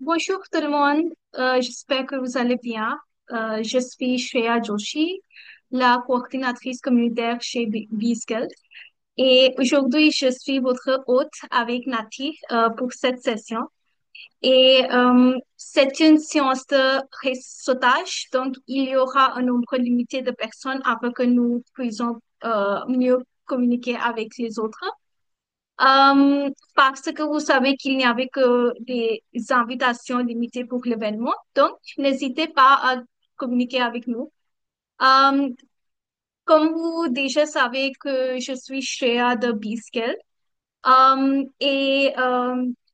Bonjour tout le monde. J'espère que vous allez bien. Je suis Shreya Joshi, la coordinatrice communautaire chez BeSkill. Et aujourd'hui, je suis votre hôte avec Nati pour cette session. Et c'est une séance de réseautage, donc il y aura un nombre limité de personnes afin que nous puissions mieux communiquer avec les autres. Parce que vous savez qu'il n'y avait que des invitations limitées pour l'événement, donc n'hésitez pas à communiquer avec nous. Euh, Comme vous déjà savez que je suis Shreya de B-Skill, et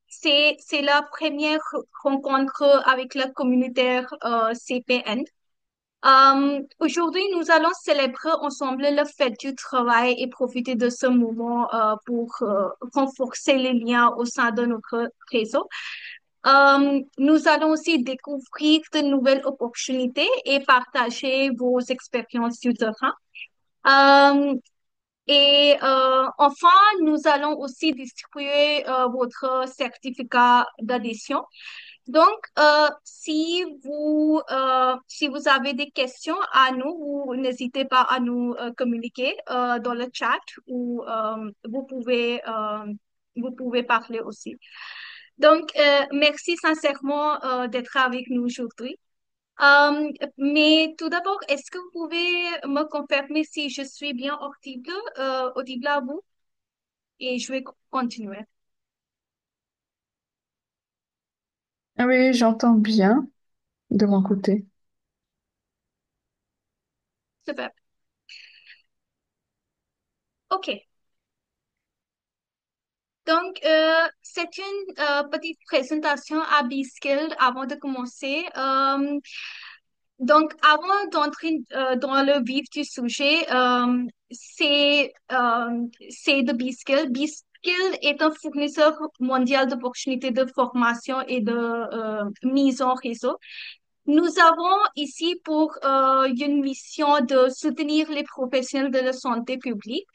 c'est la première rencontre avec la communautaire CPN. Aujourd'hui, nous allons célébrer ensemble le fête du travail et profiter de ce moment pour renforcer les liens au sein de notre réseau. Nous allons aussi découvrir de nouvelles opportunités et partager vos expériences du terrain. Euh, enfin, nous allons aussi distribuer votre certificat d'adhésion. Donc, si vous avez des questions à nous, n'hésitez pas à nous communiquer dans le chat ou vous pouvez parler aussi. Donc, merci sincèrement d'être avec nous aujourd'hui. Mais tout d'abord, est-ce que vous pouvez me confirmer si je suis bien audible à vous? Et je vais continuer. Ah oui, j'entends bien de mon côté. Super. OK. Donc, c'est une petite présentation à B-Skill avant de commencer. Donc, avant d'entrer dans le vif du sujet, c'est de B-Skill. B-Skill est un fournisseur mondial d'opportunités de formation et de mise en réseau. Nous avons ici pour une mission de soutenir les professionnels de la santé publique,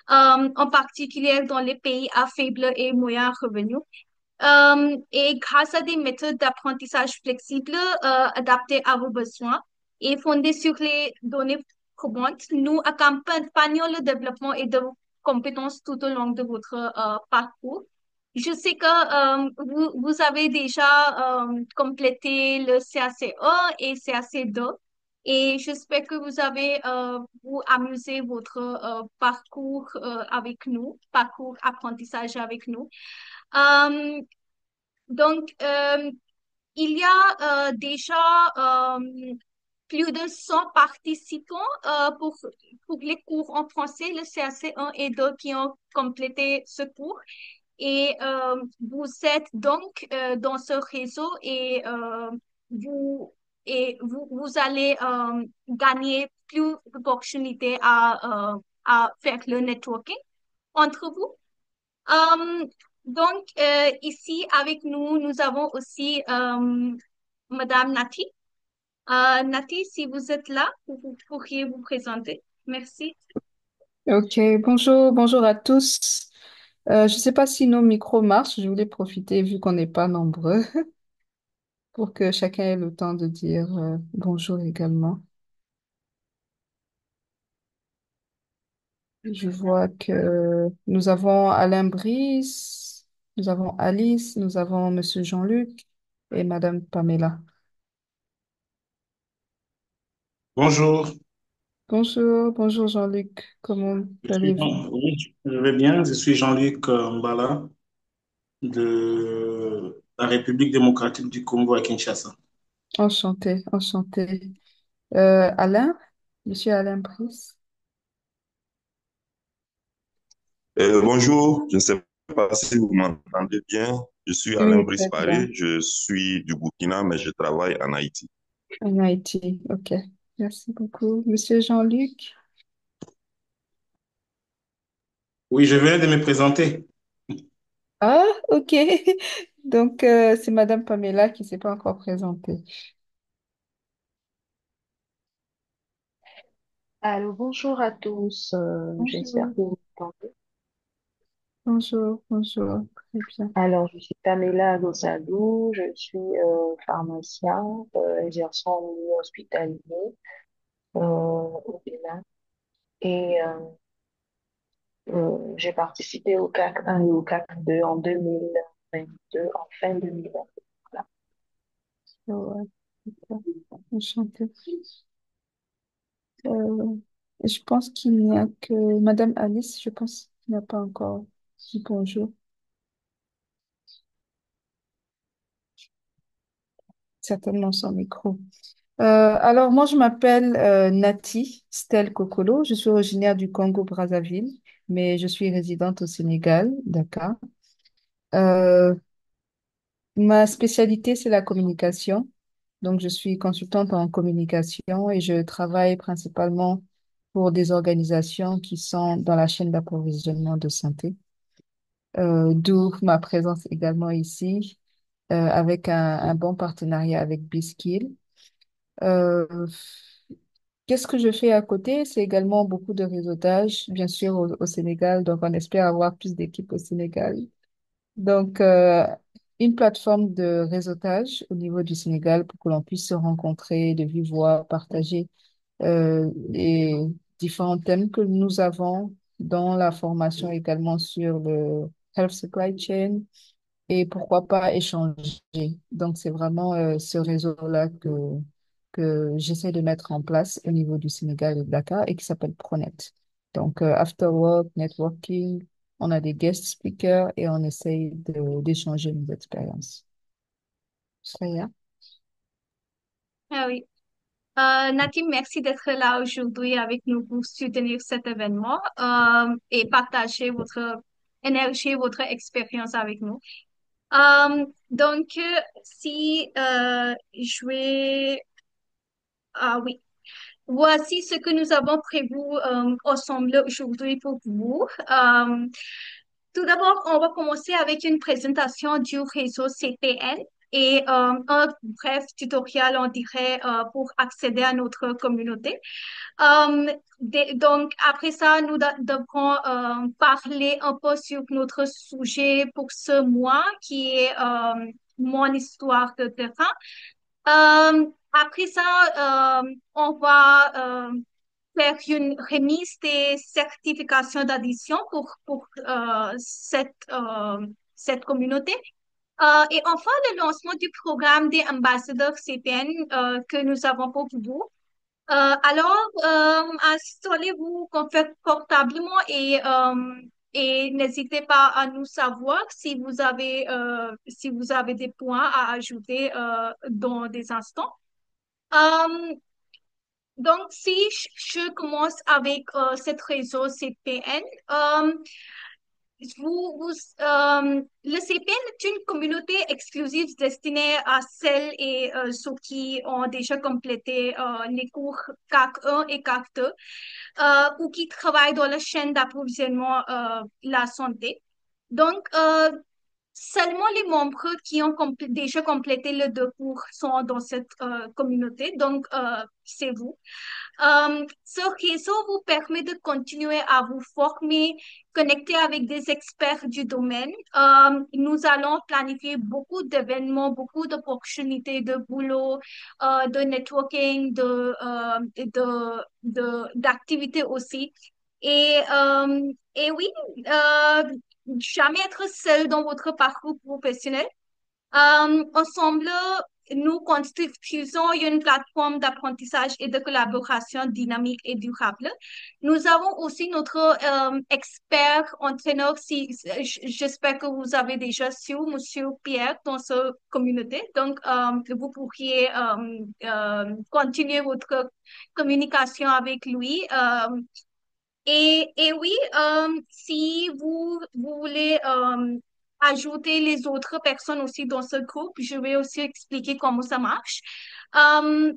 en particulier dans les pays à faible et moyen revenu. Et grâce à des méthodes d'apprentissage flexibles, adaptées à vos besoins et fondées sur les données probantes, nous accompagnons le développement et de vos compétences tout au long de votre parcours. Je sais que vous avez déjà complété le CAC1 et CAC2 et j'espère que vous avez vous amusé votre parcours avec nous, parcours apprentissage avec nous. Euh, donc, il y a déjà plus de 100 participants pour les cours en français, le CAC1 et 2 qui ont complété ce cours. Et vous êtes donc dans ce réseau vous, vous allez gagner plus d'opportunités à faire le networking entre vous. Euh, donc, ici avec nous, nous avons aussi Madame Nati. Nati, si vous êtes là, vous pourriez vous présenter. Merci. Ok, bonjour à tous. Je ne sais pas si nos micros marchent. Je voulais profiter, vu qu'on n'est pas nombreux, pour que chacun ait le temps de dire bonjour également. Je vois que nous avons Alain Brice, nous avons Alice, nous avons Monsieur Jean-Luc et Madame Pamela. Bonjour, Bonjour Jean-Luc. Comment allez-vous? Oui, je vais bien. Je suis Jean-Luc Mbala de la République démocratique du Congo à Kinshasa. Enchanté. Alain, Monsieur Alain Brice. Bonjour, je ne sais pas si vous m'entendez bien. Je suis Alain Oui, Brice très bien. Paré, je suis du Burkina, mais je travaille en Haïti. En Haïti, ok. Merci beaucoup. Monsieur Jean-Luc. Oui, je viens de me présenter. Ah, ok. Donc, c'est Madame Pamela qui ne s'est pas encore présentée. Allô, bonjour à tous. J'espère Bonjour. que vous m'entendez. Bonjour, bonjour. Très bien. Alors, je suis Pamela Rosadou, je suis pharmacien exerçant en milieu hospitalier au Bénin et j'ai participé au CAC 1 et au CAC 2 en 2022, en fin 2022. Voilà. Ouais, d'accord. Enchantée. Euh, je pense qu'il n'y a que Madame Alice, je pense qu'il n'a pas encore dit bonjour. Certainement son micro. Alors, moi, je m'appelle Nati Stella Kokolo. Je suis originaire du Congo-Brazzaville, mais je suis résidente au Sénégal, Dakar. Euh, Ma spécialité, c'est la communication. Donc, je suis consultante en communication et je travaille principalement pour des organisations qui sont dans la chaîne d'approvisionnement de santé. D'où ma présence également ici, avec un bon partenariat avec Biskill. Euh, Qu'est-ce que je fais à côté? C'est également beaucoup de réseautage, bien sûr, au Sénégal. Donc, on espère avoir plus d'équipes au Sénégal. Donc, une plateforme de réseautage au niveau du Sénégal pour que l'on puisse se rencontrer de vive voix, partager les différents thèmes que nous avons dans la formation également sur le Health Supply Chain et pourquoi pas échanger. Donc, c'est vraiment ce réseau-là que j'essaie de mettre en place au niveau du Sénégal et de Dakar et qui s'appelle Pronet. Donc, after work, networking, on a des guest speakers et on essaye d'échanger nos expériences. Shreya? Ah oui. Natim, merci d'être là aujourd'hui avec nous pour soutenir cet événement et partager votre énergie, votre expérience avec nous. Si je vais... Ah oui. Voici ce que nous avons prévu ensemble aujourd'hui pour vous. Tout d'abord, on va commencer avec une présentation du réseau CPN et un bref tutoriel, on dirait, pour accéder à notre communauté. Donc, après ça, nous devrons parler un peu sur notre sujet pour ce mois, qui est mon histoire de terrain. Après ça, on va faire une remise des certifications d'addition pour cette communauté. Et enfin, le lancement du programme des ambassadeurs CPN que nous avons pour vous. Installez-vous confortablement et n'hésitez pas à nous savoir si vous avez des points à ajouter dans des instants. Euh, si je commence avec cette réseau CPN, le CPN est une communauté exclusive destinée à celles et ceux qui ont déjà complété les cours CAC 1 et CAC 2 ou qui travaillent dans la chaîne d'approvisionnement la santé. Donc, seulement les membres qui ont déjà complété les deux cours sont dans cette communauté. Donc, c'est vous. Ce réseau vous permet de continuer à vous former, connecter avec des experts du domaine. Nous allons planifier beaucoup d'événements, beaucoup d'opportunités de boulot, de networking, d'activités aussi. Et oui, jamais être seul dans votre parcours professionnel. Ensemble, nous constituons une plateforme d'apprentissage et de collaboration dynamique et durable. Nous avons aussi notre expert entraîneur, j'espère que vous avez déjà su, Monsieur Pierre, dans cette communauté. Donc, vous pourriez continuer votre communication avec lui. Et oui, si vous voulez ajouter les autres personnes aussi dans ce groupe, je vais aussi expliquer comment ça marche. Euh,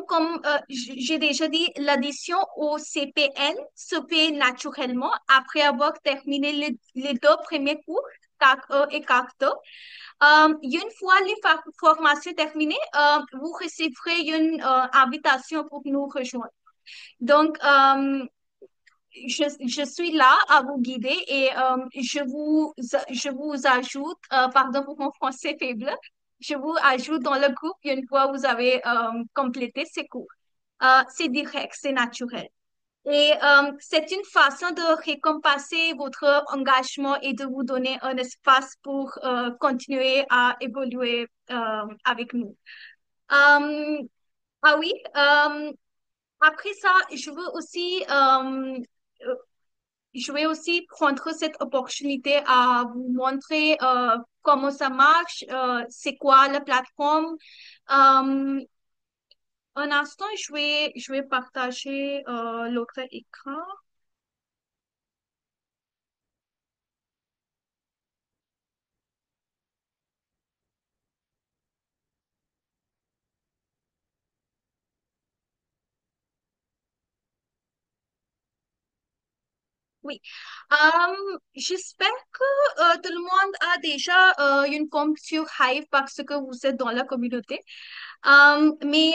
comme j'ai déjà dit, l'addition au CPN se fait naturellement après avoir terminé les deux premiers cours, CAC 1 et CAC 2. Une fois les formations terminées, vous recevrez une invitation pour nous rejoindre. Donc, je suis là à vous guider et je vous ajoute, pardon pour mon français faible, je vous ajoute dans le groupe une fois vous avez complété ces cours. C'est direct, c'est naturel. Et c'est une façon de récompenser votre engagement et de vous donner un espace pour continuer à évoluer avec nous. Euh, ah oui, après ça, je vais aussi prendre cette opportunité à vous montrer comment ça marche, c'est quoi la plateforme. Euh, un instant, je vais partager l'autre écran. Oui. J'espère que tout le monde a déjà une compte sur Hive parce que vous êtes dans la communauté. Mais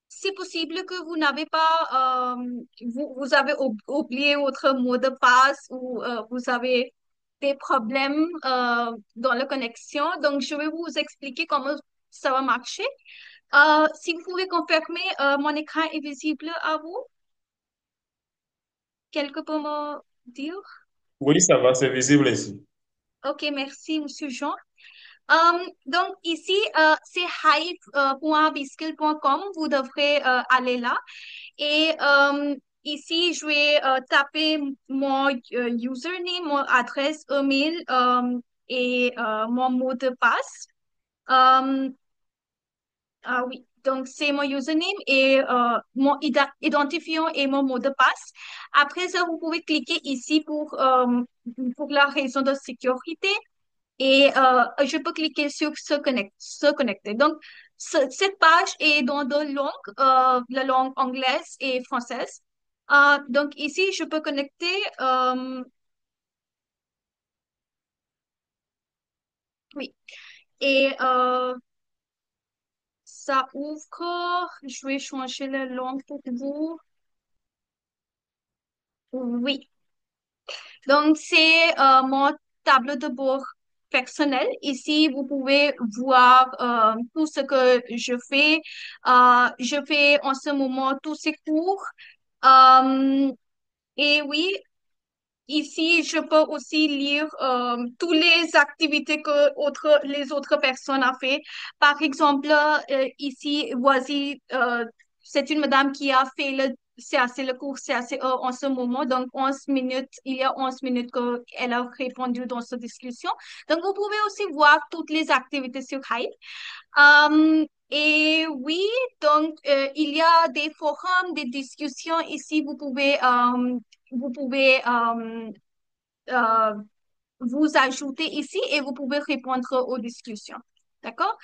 c'est possible que vous n'avez pas, vous avez oublié votre mot de passe ou vous avez des problèmes dans la connexion. Donc, je vais vous expliquer comment ça va marcher. Si vous pouvez confirmer, mon écran est visible à vous. Quelqu'un peut me dire? Oui, ça va, c'est visible ici. Ok, merci, Monsieur Jean. Donc ici, c'est hive.biskill.com. Vous devrez aller là. Et ici, je vais taper mon username, mon adresse email et mon mot de passe. Euh, ah oui, donc c'est mon username et mon identifiant et mon mot de passe. Après ça, vous pouvez cliquer ici pour la raison de sécurité. Et je peux cliquer sur se connecter. Donc, cette page est dans deux langues, la langue anglaise et française. Donc, ici, je peux connecter. Oui. Et ça ouvre. Je vais changer la langue pour vous. Oui. Donc, c'est mon tableau de bord personnel. Ici, vous pouvez voir tout ce que je fais. Je fais en ce moment tous ces cours. Euh, et oui, ici, je peux aussi lire toutes les activités que les autres personnes ont fait. Par exemple, ici, voici, c'est une madame qui a fait le CAC, le cours CACE en ce moment. Donc, 11 minutes, il y a 11 minutes qu'elle a répondu dans cette discussion. Donc, vous pouvez aussi voir toutes les activités sur Hive. Et oui, donc, il y a des forums, des discussions ici. Vous pouvez euh, vous ajouter ici et vous pouvez répondre aux discussions. D'accord?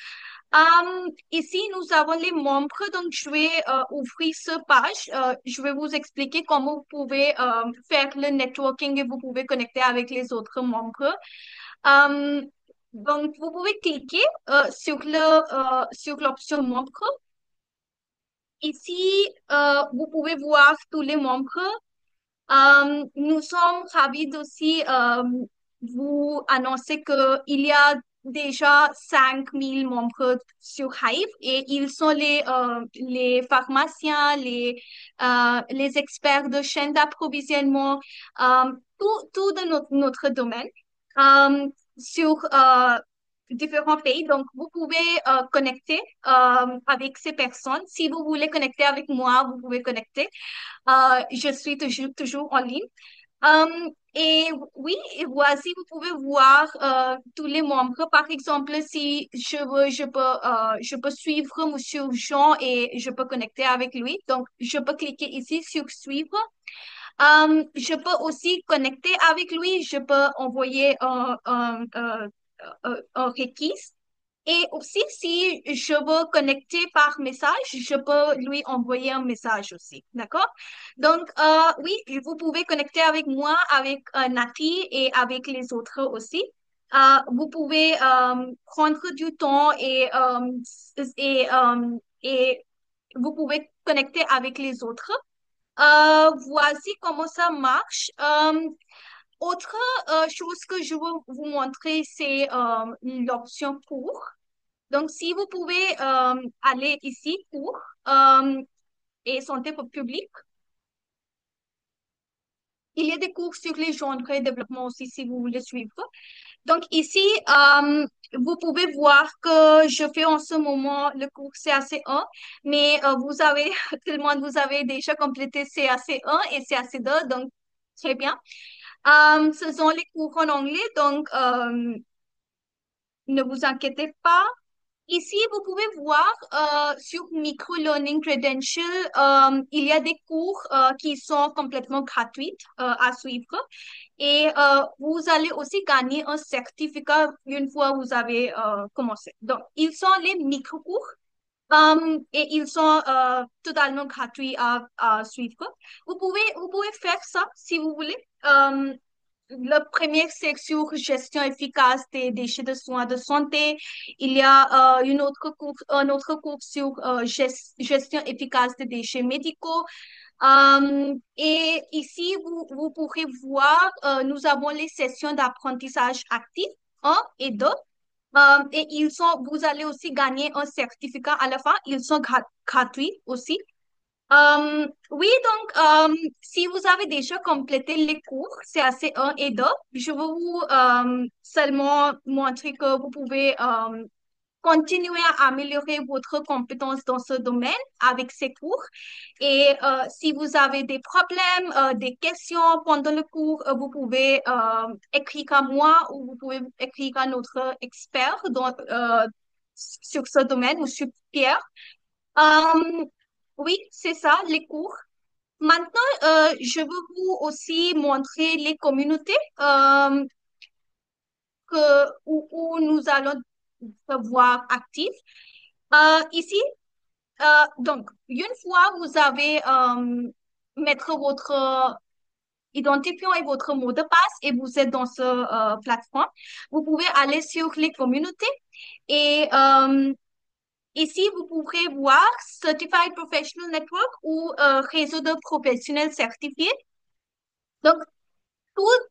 Ici, nous avons les membres. Donc, je vais ouvrir ce page. Je vais vous expliquer comment vous pouvez faire le networking et vous pouvez connecter avec les autres membres. Euh, donc, vous pouvez cliquer sur l'option membre. Ici, vous pouvez voir tous les membres. Nous sommes ravis aussi vous annoncer qu'il y a déjà 5000 membres sur Hive et ils sont les pharmaciens, les experts de chaîne d'approvisionnement, tout de notre domaine sur différents pays. Donc, vous pouvez connecter avec ces personnes. Si vous voulez connecter avec moi, vous pouvez connecter. Je suis toujours en ligne. Et oui, et voici, vous pouvez voir tous les membres. Par exemple, si je veux, je peux suivre Monsieur Jean et je peux connecter avec lui. Donc, je peux cliquer ici sur suivre. Je peux aussi connecter avec lui. Je peux envoyer un requis. Et aussi, si je veux connecter par message, je peux lui envoyer un message aussi. D'accord? Donc, oui, vous pouvez connecter avec moi, avec Nati et avec les autres aussi. Vous pouvez prendre du temps et vous pouvez connecter avec les autres. Voici comment ça marche. Autre chose que je veux vous montrer, c'est l'option cours. Donc, si vous pouvez aller ici, cours et santé publique, il y a des cours sur les genres et développement aussi si vous voulez suivre. Donc ici, vous pouvez voir que je fais en ce moment le cours CAC1, mais vous avez, tout le monde, vous avez déjà complété CAC1 et CAC2, donc très bien. Ce sont les cours en anglais, donc ne vous inquiétez pas. Ici, vous pouvez voir sur Micro-Learning Credential, il y a des cours qui sont complètement gratuits à suivre. Et vous allez aussi gagner un certificat une fois vous avez commencé. Donc, ils sont les micro-cours et ils sont totalement gratuits à suivre. Vous pouvez faire ça si vous voulez. Le premier, c'est sur gestion efficace des déchets de soins de santé. Il y a un autre cours sur gestion efficace des déchets médicaux. Et ici, vous pourrez voir, nous avons les sessions d'apprentissage actif 1 et 2. Et vous allez aussi gagner un certificat à la fin. Ils sont gratuits aussi. Oui, donc, si vous avez déjà complété les cours, c'est assez 1 et 2, je vais vous seulement montrer que vous pouvez continuer à améliorer votre compétence dans ce domaine avec ces cours. Et si vous avez des problèmes, des questions pendant le cours, vous pouvez écrire à moi ou vous pouvez écrire à notre expert sur ce domaine ou sur Pierre. Euh, oui, c'est ça, les cours. Maintenant, je veux vous aussi montrer les communautés où nous allons voir actives. Ici, donc, une fois vous avez mettre votre identifiant et votre mot de passe et vous êtes dans ce plateforme, vous pouvez aller sur les communautés et ici, vous pourrez voir Certified Professional Network ou réseau de professionnels certifiés. Donc,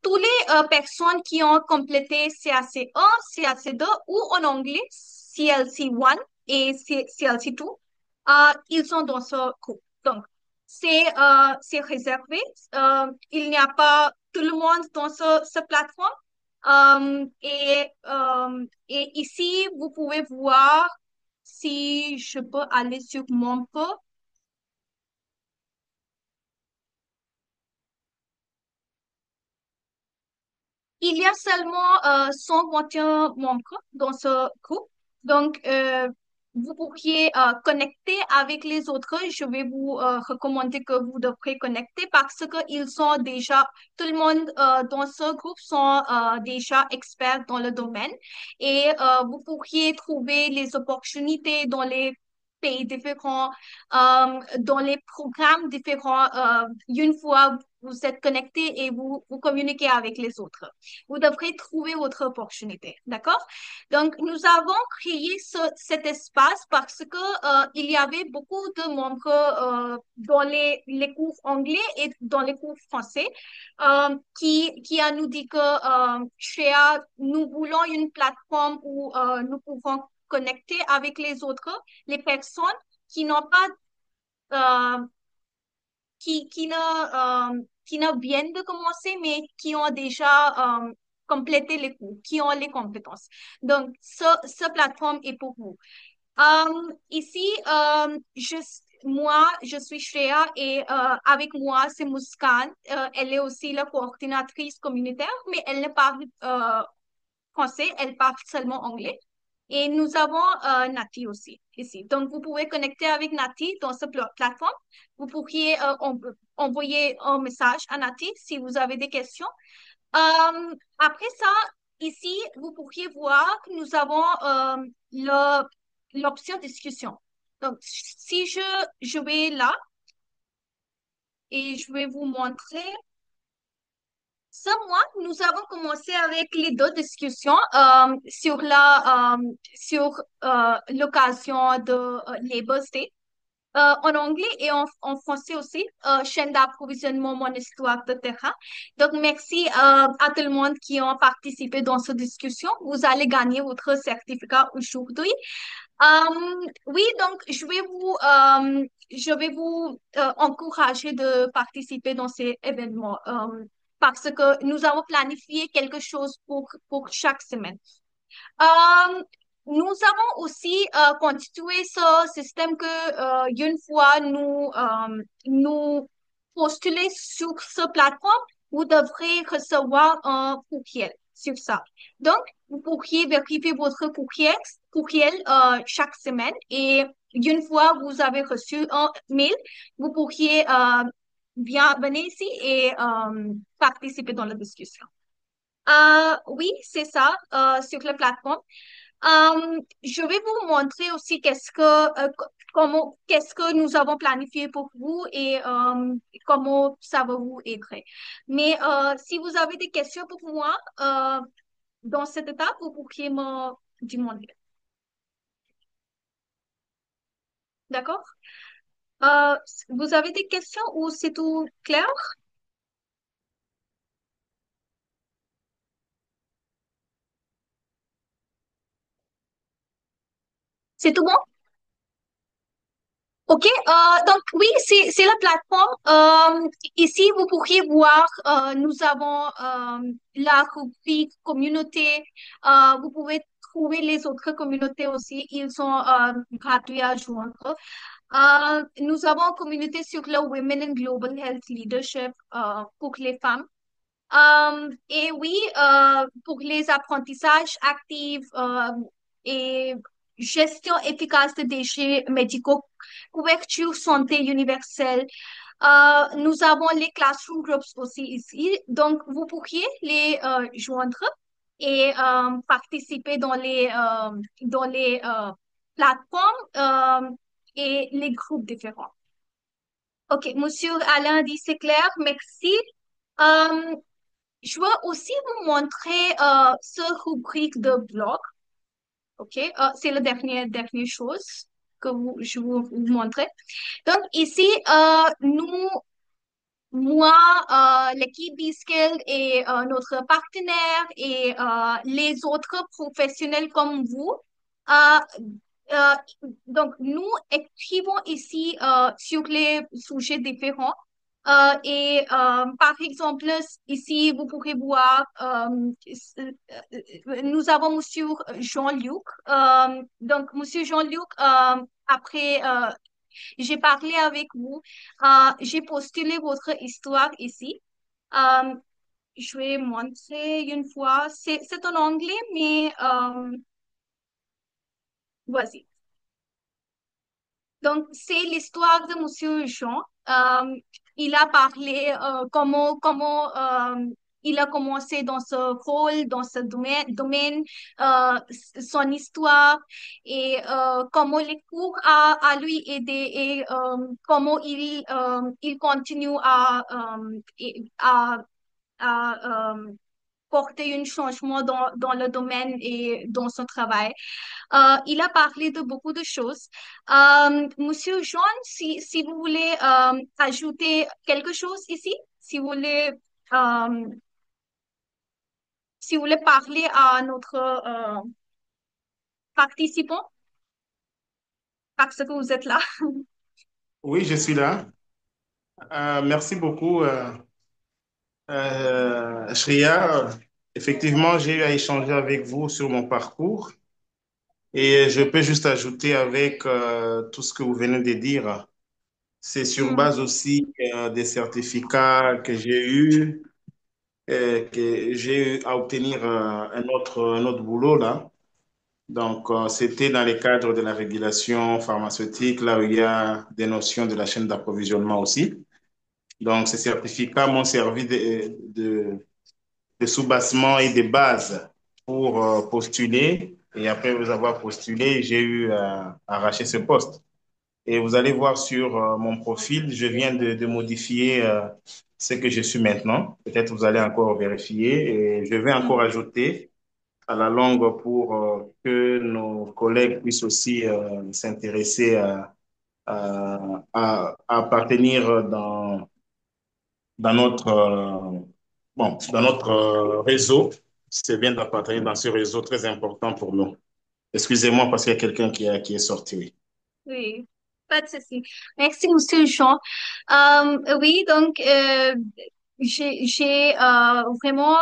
tous les personnes qui ont complété CAC1, CAC2 ou en anglais CLC1 et CLC2, ils sont dans ce groupe. Donc, c'est réservé. Il n'y a pas tout le monde dans ce plateforme. Et ici, vous pouvez voir si je peux aller sur mon peu. Il y a seulement 121 membres dans ce groupe. Donc, vous pourriez connecter avec les autres. Je vais vous recommander que vous devrez connecter parce que ils sont déjà, tout le monde dans ce groupe sont déjà experts dans le domaine. Et vous pourriez trouver les opportunités dans les pays différents, dans les programmes différents, une fois vous êtes connecté et vous communiquez avec les autres. Vous devrez trouver votre opportunité, d'accord? Donc, nous avons créé cet espace parce que il y avait beaucoup de membres dans les cours anglais et dans les cours français qui a nous dit que Shreya, nous voulons une plateforme où nous pouvons connecter avec les autres, les personnes qui n'ont pas qui ne viennent de commencer, mais qui ont déjà complété les cours, qui ont les compétences. Donc, ce plateforme est pour vous. Ici, moi, je suis Shreya et avec moi, c'est Muskan. Elle est aussi la coordinatrice communautaire, mais elle ne parle français, elle parle seulement anglais. Et nous avons Nati aussi ici. Donc, vous pouvez connecter avec Nati dans cette plateforme. Vous pourriez envoyer un message à Nati si vous avez des questions. Après ça, ici, vous pourriez voir que nous avons l'option discussion. Donc, si je vais là et je vais vous montrer. Ce mois, nous avons commencé avec les deux discussions sur l'occasion de Labor Day. en anglais et en français aussi, chaîne d'approvisionnement, mon histoire de terrain. Donc, merci à tout le monde qui a participé dans cette discussion. Vous allez gagner votre certificat aujourd'hui. Oui, donc je vais vous encourager de participer dans ces événements parce que nous avons planifié quelque chose pour chaque semaine. Euh, Nous avons aussi constitué ce système que une fois nous postuler sur cette plateforme, vous devrez recevoir un courriel sur ça. Donc, vous pourriez vérifier votre courriel chaque semaine et une fois vous avez reçu un mail, vous pourriez bien venir ici et participer dans la discussion. Oui, c'est ça, sur la plateforme. Je vais vous montrer aussi qu'est-ce que nous avons planifié pour vous et comment ça va vous aider. Mais si vous avez des questions pour moi dans cette étape, vous pourriez me demander. D'accord? Euh, Vous avez des questions ou c'est tout clair? C'est tout bon? OK, donc oui, c'est la plateforme. Ici, vous pourriez voir, nous avons la rubrique communauté. Vous pouvez trouver les autres communautés aussi. Ils sont gratuits à joindre. Nous avons une communauté sur le Women in Global Health Leadership pour les femmes. Et oui, pour les apprentissages actifs et gestion efficace des déchets médicaux, couverture santé universelle, nous avons les classroom groups aussi ici. Donc, vous pourriez les joindre et participer dans les plateformes et les groupes différents. OK, Monsieur Alain dit c'est clair, merci. Euh, je vais aussi vous montrer ce rubrique de blog. OK, c'est la dernière chose que je vais vous montrer. Donc, ici, moi, l'équipe B-Skill et notre partenaire et les autres professionnels comme vous. euh, euh, donc, nous écrivons ici sur les sujets différents. Par exemple, ici, vous pourrez voir, nous avons Monsieur Jean-Luc. Donc, Monsieur Jean-Luc, après j'ai parlé avec vous. J'ai postulé votre histoire ici. Euh, je vais montrer une fois. C'est en anglais, mais voici. Donc, c'est l'histoire de Monsieur Jean. Euh, il a parlé comment il a commencé dans ce rôle, dans ce domaine son histoire et comment les cours a lui aidé et comment il continue à porter un changement dans le domaine et dans son travail. Il a parlé de beaucoup de choses. Monsieur John, si vous voulez ajouter quelque chose ici, euh, si vous voulez parler à notre participant, parce que vous êtes là. Oui, je suis là. Merci beaucoup, Shreya. Effectivement, j'ai eu à échanger avec vous sur mon parcours et je peux juste ajouter avec tout ce que vous venez de dire. C'est sur Hmm. base aussi des certificats que j'ai eus, que j'ai eu à obtenir un autre boulot là. Donc, c'était dans le cadre de la régulation pharmaceutique, là où il y a des notions de la chaîne d'approvisionnement aussi. Donc, ces certificats m'ont servi de soubassement et de base pour postuler. Et après vous avoir postulé, j'ai eu à arracher ce poste. Et vous allez voir sur mon profil, je viens de modifier ce que je suis maintenant. Peut-être vous allez encore vérifier. Et je vais encore Hmm. ajouter à la longue pour que nos collègues puissent aussi s'intéresser à appartenir dans notre, dans notre réseau. C'est bien d'appartenir dans ce réseau très important pour nous. Excusez-moi parce qu'il y a quelqu'un qui est sorti, oui. Oui, pas de souci. Merci, Monsieur Jean. Oui, donc, j'ai vraiment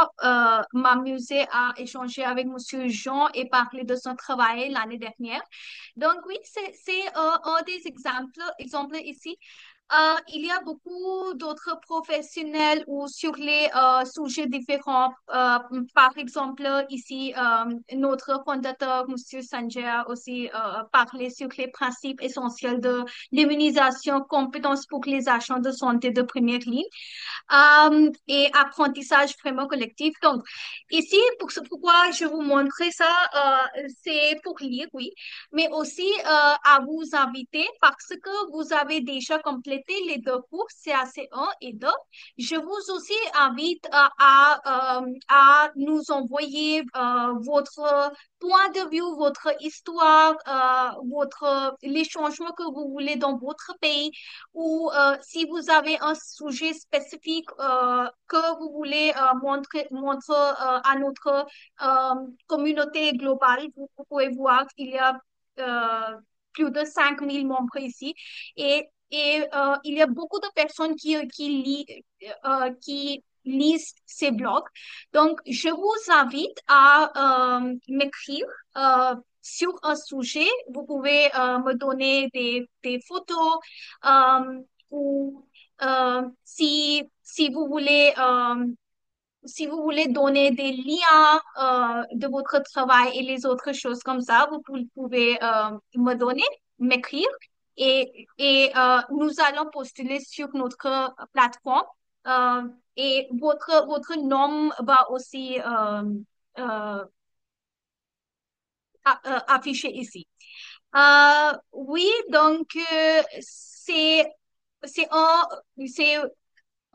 m'amusé à échanger avec Monsieur Jean et parler de son travail l'année dernière. Donc, oui, c'est un des exemples ici. Il y a beaucoup d'autres professionnels ou sur les sujets différents. Par exemple, ici, notre fondateur, Monsieur Sanjay, a aussi parlé sur les principes essentiels de l'immunisation, compétences pour les agents de santé de première ligne et apprentissage vraiment collectif. Donc, ici, pourquoi je vous montrer ça, c'est pour lire, oui, mais aussi à vous inviter parce que vous avez déjà complété les deux cours, CAC1 et 2. Je vous aussi invite à nous envoyer votre point de vue, votre histoire, les changements que vous voulez dans votre pays ou si vous avez un sujet spécifique que vous voulez montrer à notre communauté globale, vous pouvez voir qu'il y a plus de 5000 membres ici et il y a beaucoup de personnes qui lisent ces blogs. Donc, je vous invite à m'écrire sur un sujet. Vous pouvez me donner des photos ou si vous voulez donner des liens de votre travail et les autres choses comme ça, pouvez me donner, m'écrire et nous allons postuler sur notre plateforme euh, et votre nom va aussi affiché ici. Oui, donc c'est un, c'est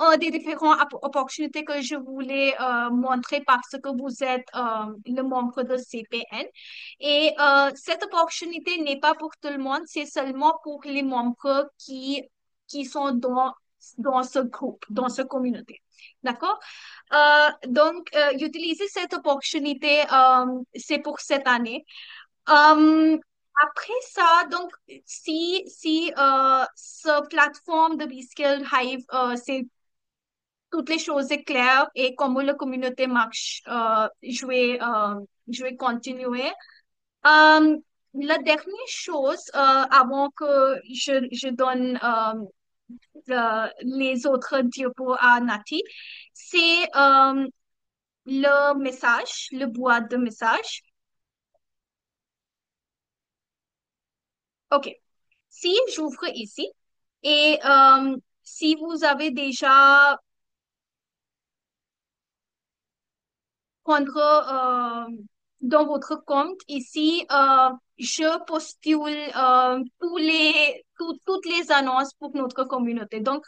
un des différentes opportunités que je voulais montrer parce que vous êtes le membre de CPN. Et cette opportunité n'est pas pour tout le monde, c'est seulement pour les membres qui sont dans ce groupe, dans cette communauté. D'accord? Donc, utiliser cette opportunité, c'est pour cette année. Euh, Après ça, donc, si ce plateforme de Bskill Hive, c'est toutes les choses est claires et comment la communauté marche, je vais continuer. Euh, la dernière chose, avant que je donne les autres diapos à Nati, c'est le message, le boîte de message. OK. Si j'ouvre ici et si vous avez déjà prendre dans votre compte ici, je postule toutes les annonces pour notre communauté. Donc,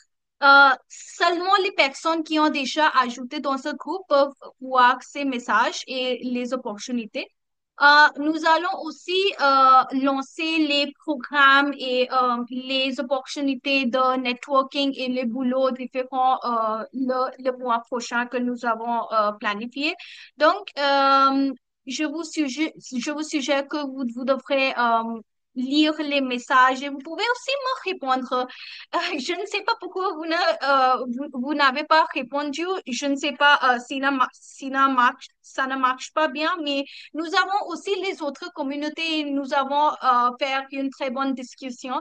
seulement les personnes qui ont déjà ajouté dans ce groupe peuvent voir ces messages et les opportunités. Nous allons aussi lancer les programmes et les opportunités de networking et les boulots différents le mois prochain que nous avons planifié. Donc, je vous suggère que vous devrez lire les messages et vous pouvez aussi me répondre. Je ne sais pas pourquoi vous n'avez pas répondu. Je ne sais pas ça ne marche pas bien, mais nous avons aussi les autres communautés et nous avons fait une très bonne discussion.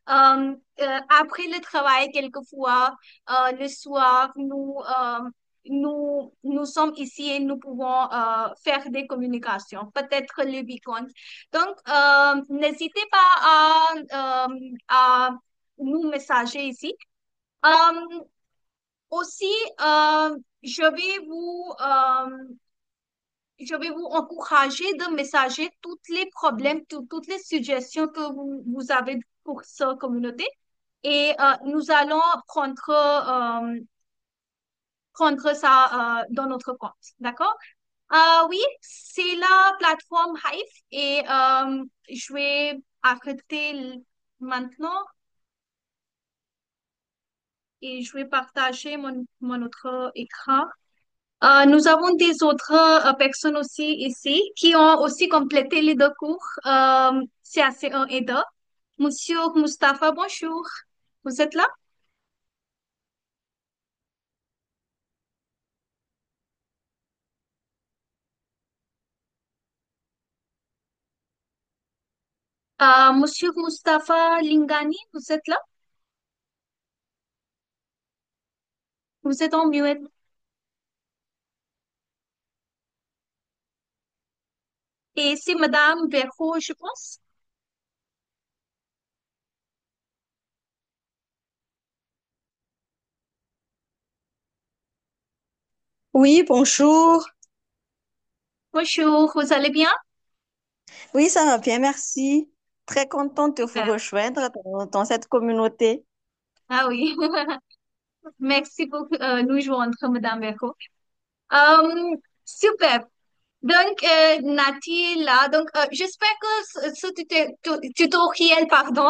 Après le travail, quelquefois, le soir, nous sommes ici et nous pouvons faire des communications, peut-être le week-end. Donc, n'hésitez pas à nous messager ici. Euh, Aussi, je vais je vais vous encourager de messager tous les problèmes, toutes les suggestions que vous avez pour cette communauté. Et nous allons prendre ça dans notre compte. D'accord? Oui, c'est la plateforme Hive et je vais arrêter maintenant. et je vais partager mon autre écran. Nous avons des autres personnes aussi ici qui ont aussi complété les deux cours CAC1 et 2. Monsieur Mustapha, bonjour. Vous êtes là? Monsieur Mustapha Lingani, vous êtes là? Vous êtes en muet. Et c'est Madame Verho, je pense. Oui, bonjour. Bonjour, vous allez bien? Oui, ça va bien, merci. Très contente de vous Euh, rejoindre dans cette communauté. ah oui, merci pour nous joindre, Madame Verho. Super. Donc, Nati est là. Donc, j'espère que tutoriel, pardon,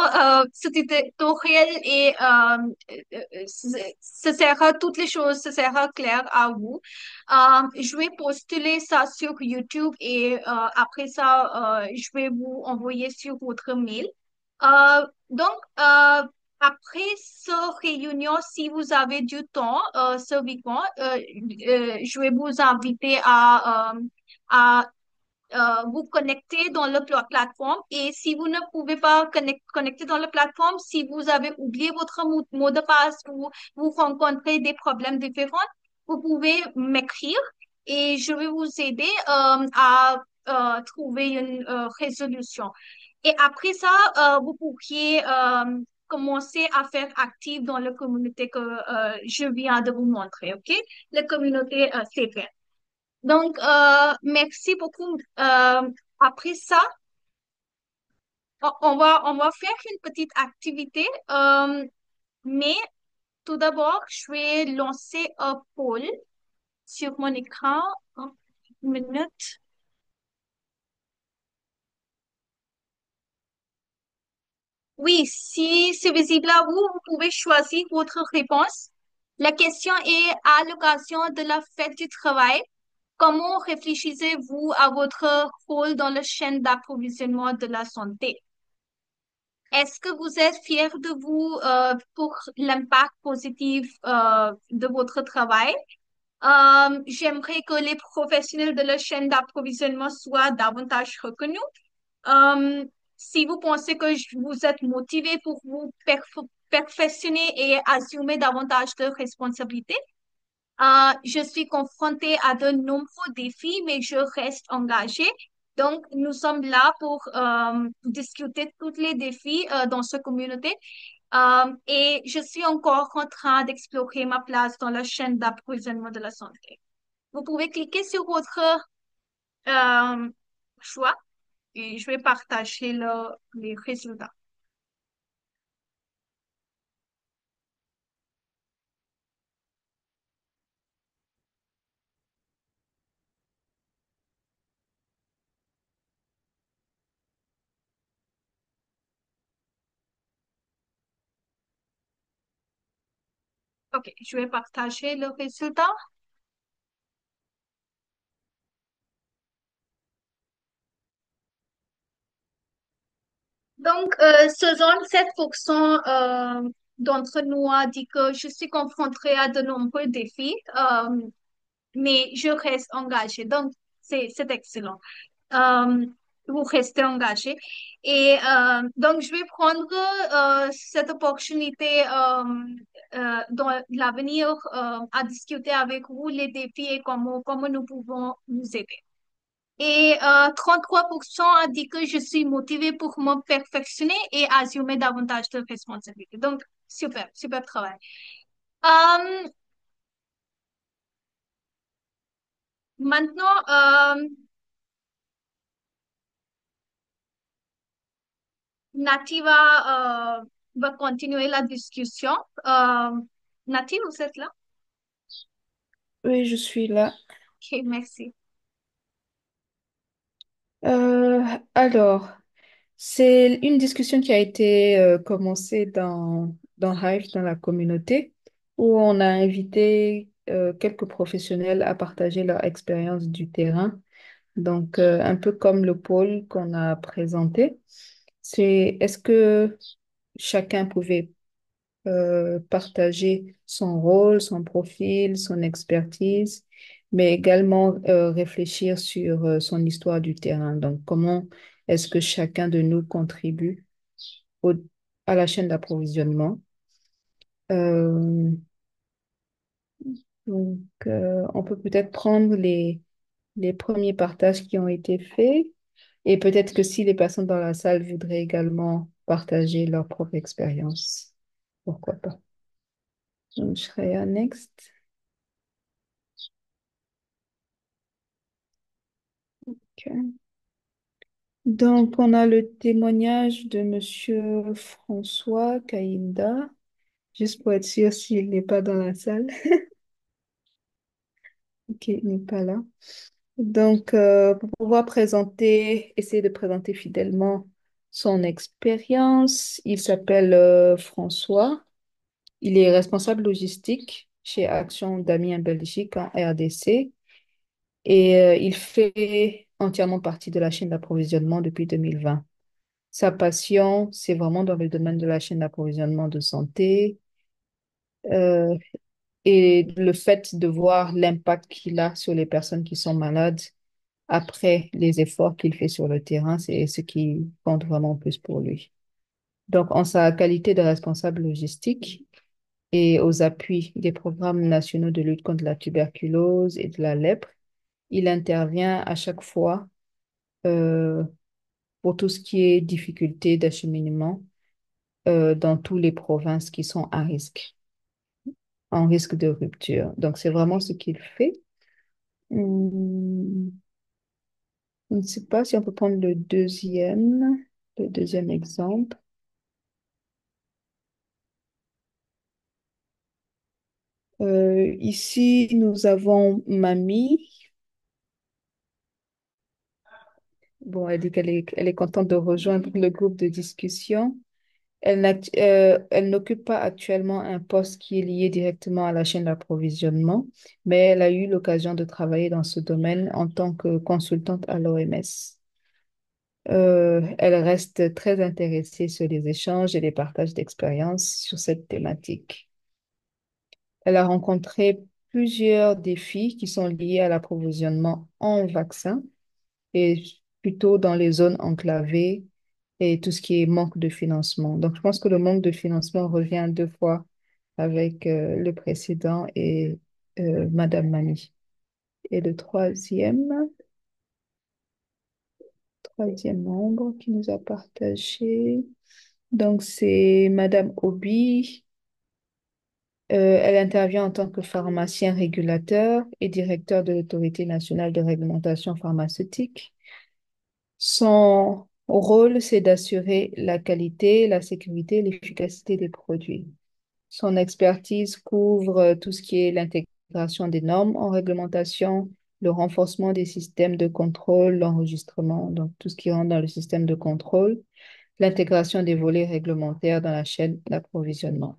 ce tutoriel ce sera, toutes les choses, ce sera clair à vous. Je vais postuler ça sur YouTube et après ça, je vais vous envoyer sur votre mail. Donc, après cette réunion, si vous avez du temps ce week-end, je vais vous inviter à vous connecter dans la plateforme. Et si vous ne pouvez pas connecter dans la plateforme, si vous avez oublié votre mot de passe ou vous rencontrez des problèmes différents, vous pouvez m'écrire et je vais vous aider à trouver une résolution. Et après ça, vous pourriez commencer à faire active dans la communauté que je viens de vous montrer, OK? La communauté CPN. Donc, merci beaucoup. Après ça, on va faire une petite activité, mais tout d'abord, je vais lancer un poll sur mon écran. Une minute. Oui, si c'est visible à vous, vous pouvez choisir votre réponse. La question est, à l'occasion de la fête du travail, comment réfléchissez-vous à votre rôle dans la chaîne d'approvisionnement de la santé? Est-ce que vous êtes fier de vous pour l'impact positif de votre travail? J'aimerais que les professionnels de la chaîne d'approvisionnement soient davantage reconnus. Euh, si vous pensez que vous êtes motivé pour vous perfectionner et assumer davantage de responsabilités, je suis confrontée à de nombreux défis, mais je reste engagée. Donc, nous sommes là pour discuter tous les défis dans cette communauté. Et je suis encore en train d'explorer ma place dans la chaîne d'approvisionnement de la santé. Vous pouvez cliquer sur votre euh, choix et je vais partager les résultats. OK, je vais partager le résultat. Donc, 67% d'entre nous a dit que je suis confrontée à de nombreux défis, mais je reste engagée. Donc, c'est excellent. Euh, vous restez engagé. Et donc, je vais prendre cette opportunité dans l'avenir à discuter avec vous les défis et comment nous pouvons nous aider. Et 33% a dit que je suis motivée pour me perfectionner et assumer davantage de responsabilités. Donc, super, super travail. Euh, Maintenant, Nati va continuer la discussion. Nati, vous êtes là? Oui, je suis là. Ok, merci. Euh, alors, c'est une discussion qui a été commencée dans Hive, dans la communauté. où on a invité quelques professionnels à partager leur expérience du terrain. Donc, un peu comme le pôle qu'on a présenté, est-ce que chacun pouvait partager son rôle, son profil, son expertise, mais également réfléchir sur son histoire du terrain. Donc, comment est-ce que chacun de nous contribue au- à la chaîne d'approvisionnement? Euh, on peut peut-être prendre les premiers partages qui ont été faits et peut-être que si les personnes dans la salle voudraient également partager leur propre expérience, pourquoi pas. Donc, Shreya, next. Ok. Donc, on a le témoignage de Monsieur François Kaïnda, juste pour être sûr s'il n'est pas dans la salle. Ok, il n'est pas là. Donc, pour pouvoir essayer de présenter fidèlement son expérience, il s'appelle François. Il est responsable logistique chez Action d'Ami en Belgique, en RDC, et il fait entièrement partie de la chaîne d'approvisionnement depuis 2020. Sa passion, c'est vraiment dans le domaine de la chaîne d'approvisionnement de santé, euh, et le fait de voir l'impact qu'il a sur les personnes qui sont malades après les efforts qu'il fait sur le terrain, c'est ce qui compte vraiment plus pour lui. Donc, en sa qualité de responsable logistique et aux appuis des programmes nationaux de lutte contre la tuberculose et de la lèpre, il intervient à chaque fois euh, pour tout ce qui est difficulté d'acheminement dans toutes les provinces qui sont à risque, en risque de rupture. Donc, c'est vraiment ce qu'il fait. Hum, je ne sais pas si on peut prendre le deuxième exemple. Ici, nous avons Mamie. Bon, elle dit elle est contente de rejoindre le groupe de discussion. Elle n'occupe pas actuellement un poste qui est lié directement à la chaîne d'approvisionnement, mais elle a eu l'occasion de travailler dans ce domaine en tant que consultante à l'OMS. Elle reste très intéressée sur les échanges et les partages d'expériences sur cette thématique. Elle a rencontré plusieurs défis qui sont liés à l'approvisionnement en vaccins et plutôt dans les zones enclavées et tout ce qui est manque de financement. Donc, je pense que le manque de financement revient deux fois avec le précédent et Madame Mani. Et le troisième membre qui nous a partagé, donc c'est Madame Obi. Elle intervient en tant que pharmacien régulateur et directeur de l'Autorité nationale de réglementation pharmaceutique. Son rôle, c'est d'assurer la qualité, la sécurité et l'efficacité des produits. Son expertise couvre tout ce qui est l'intégration des normes en réglementation, le renforcement des systèmes de contrôle, l'enregistrement, donc tout ce qui rentre dans le système de contrôle, l'intégration des volets réglementaires dans la chaîne d'approvisionnement.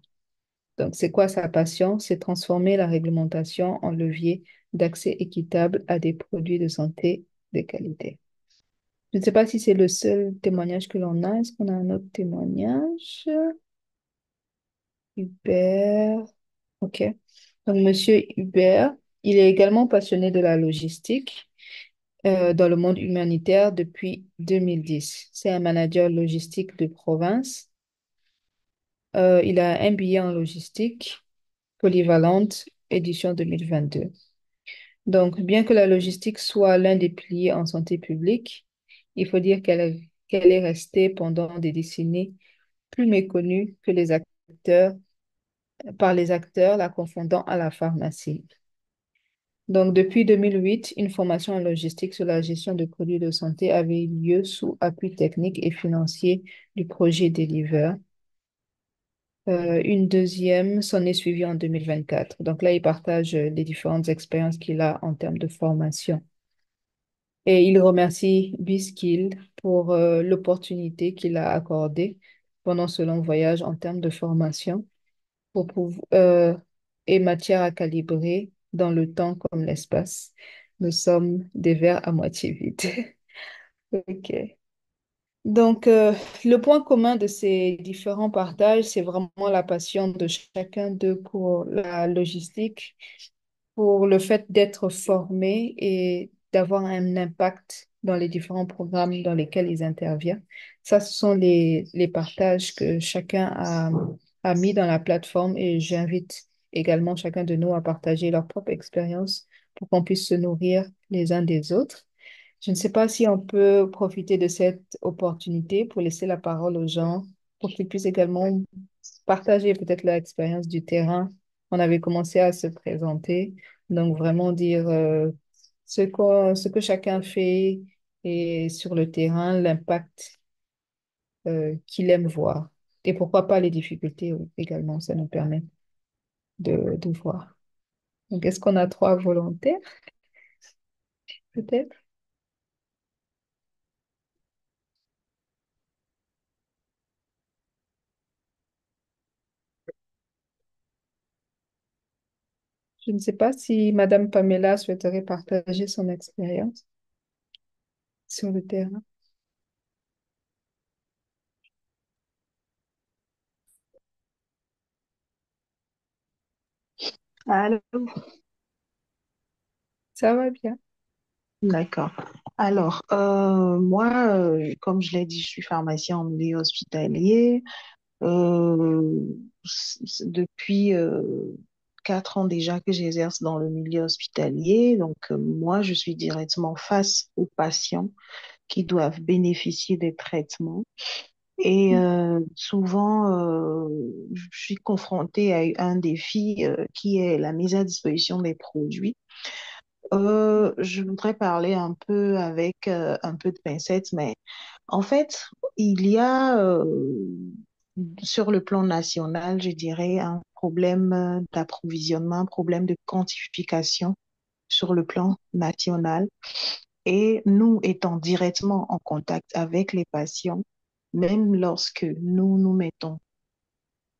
Donc, c'est quoi sa passion? C'est transformer la réglementation en levier d'accès équitable à des produits de santé de qualité. Je ne sais pas si c'est le seul témoignage que l'on a. Est-ce qu'on a un autre témoignage? Hubert. OK. Donc, Monsieur Hubert, il est également passionné de la logistique dans le monde humanitaire depuis 2010. C'est un manager logistique de province. Il a un MBA en logistique polyvalente, édition 2022. Donc, bien que la logistique soit l'un des piliers en santé publique, il faut dire qu'elle est restée pendant des décennies plus méconnue que par les acteurs, la confondant à la pharmacie. Donc, depuis 2008, une formation en logistique sur la gestion de produits de santé avait eu lieu sous appui technique et financier du projet Deliver. Une deuxième s'en est suivie en 2024. Donc là, il partage les différentes expériences qu'il a en termes de formation. Et il remercie Biskill pour l'opportunité qu'il a accordée pendant ce long voyage en termes de formation pour pouvoir et matière à calibrer dans le temps comme l'espace. Nous sommes des verres à moitié vides. Ok. Donc, le point commun de ces différents partages, c'est vraiment la passion de chacun d'eux pour la logistique, pour le fait d'être formés et d'avoir un impact dans les différents programmes dans lesquels ils interviennent. Ça, ce sont les partages que chacun a mis dans la plateforme et j'invite également chacun de nous à partager leur propre expérience pour qu'on puisse se nourrir les uns des autres. Je ne sais pas si on peut profiter de cette opportunité pour laisser la parole aux gens, pour qu'ils puissent également partager peut-être leur expérience du terrain. On avait commencé à se présenter, donc vraiment dire ce que chacun fait et sur le terrain, l'impact qu'il aime voir. Et pourquoi pas les difficultés également, ça nous permet de voir. Donc, est-ce qu'on a trois volontaires, peut-être? Je ne sais pas si Madame Pamela souhaiterait partager son expérience sur le terrain. Allô? Ça va bien. D'accord. Alors, moi, comme je l'ai dit, je suis pharmacien en milieu hospitalier. Euh, Depuis 4 ans déjà que j'exerce dans le milieu hospitalier. Donc, moi, je suis directement face aux patients qui doivent bénéficier des traitements. Et souvent, je suis confrontée à un défi qui est la mise à disposition des produits. Je voudrais parler un peu avec un peu de pincettes, mais en fait, il y a sur le plan national, je dirais, un problème d'approvisionnement, un problème de quantification sur le plan national. Et nous étant directement en contact avec les patients, même lorsque nous mettons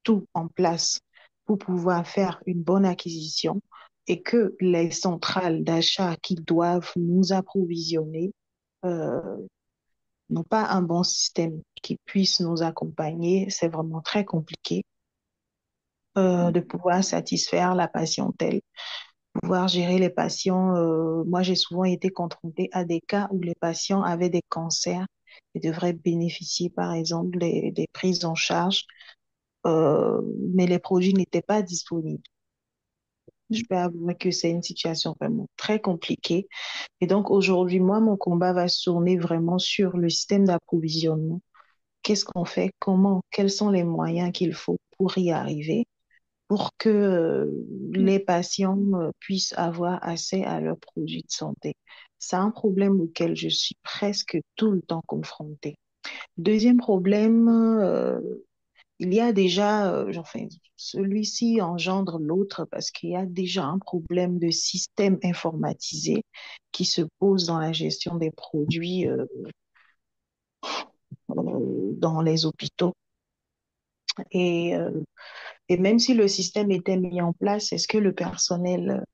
tout en place pour pouvoir faire une bonne acquisition et que les centrales d'achat qui doivent nous approvisionner euh, n'ont pas un bon système qui puisse nous accompagner, c'est vraiment très compliqué de pouvoir satisfaire la patientèle, pouvoir gérer les patients. Moi, j'ai souvent été confrontée à des cas où les patients avaient des cancers et devraient bénéficier, par exemple, des prises en charge, mais les produits n'étaient pas disponibles. Je peux avouer que c'est une situation vraiment très compliquée. Et donc aujourd'hui, moi, mon combat va se tourner vraiment sur le système d'approvisionnement. Qu'est-ce qu'on fait? Comment? Quels sont les moyens qu'il faut pour y arriver, pour que les patients puissent avoir accès à leurs produits de santé? C'est un problème auquel je suis presque tout le temps confrontée. Deuxième problème, il y a déjà, enfin, celui-ci engendre l'autre parce qu'il y a déjà un problème de système informatisé qui se pose dans la gestion des produits dans les hôpitaux. Et, euh, et même si le système était mis en place, est-ce que le personnel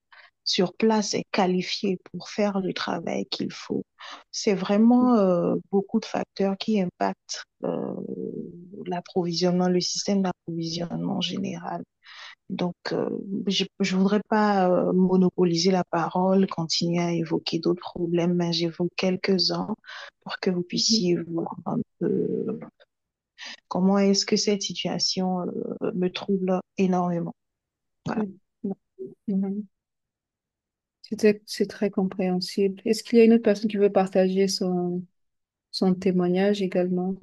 sur place est qualifié pour faire le travail qu'il faut? C'est vraiment beaucoup de facteurs qui impactent l'approvisionnement, le système d'approvisionnement en général. Donc, je ne voudrais pas monopoliser la parole, continuer à évoquer d'autres problèmes, mais j'évoque quelques-uns pour que vous puissiez voir un peu comment est-ce que cette situation me trouble énormément. Voilà. Mhm. C'est très compréhensible. Est-ce qu'il y a une autre personne qui veut partager son témoignage également?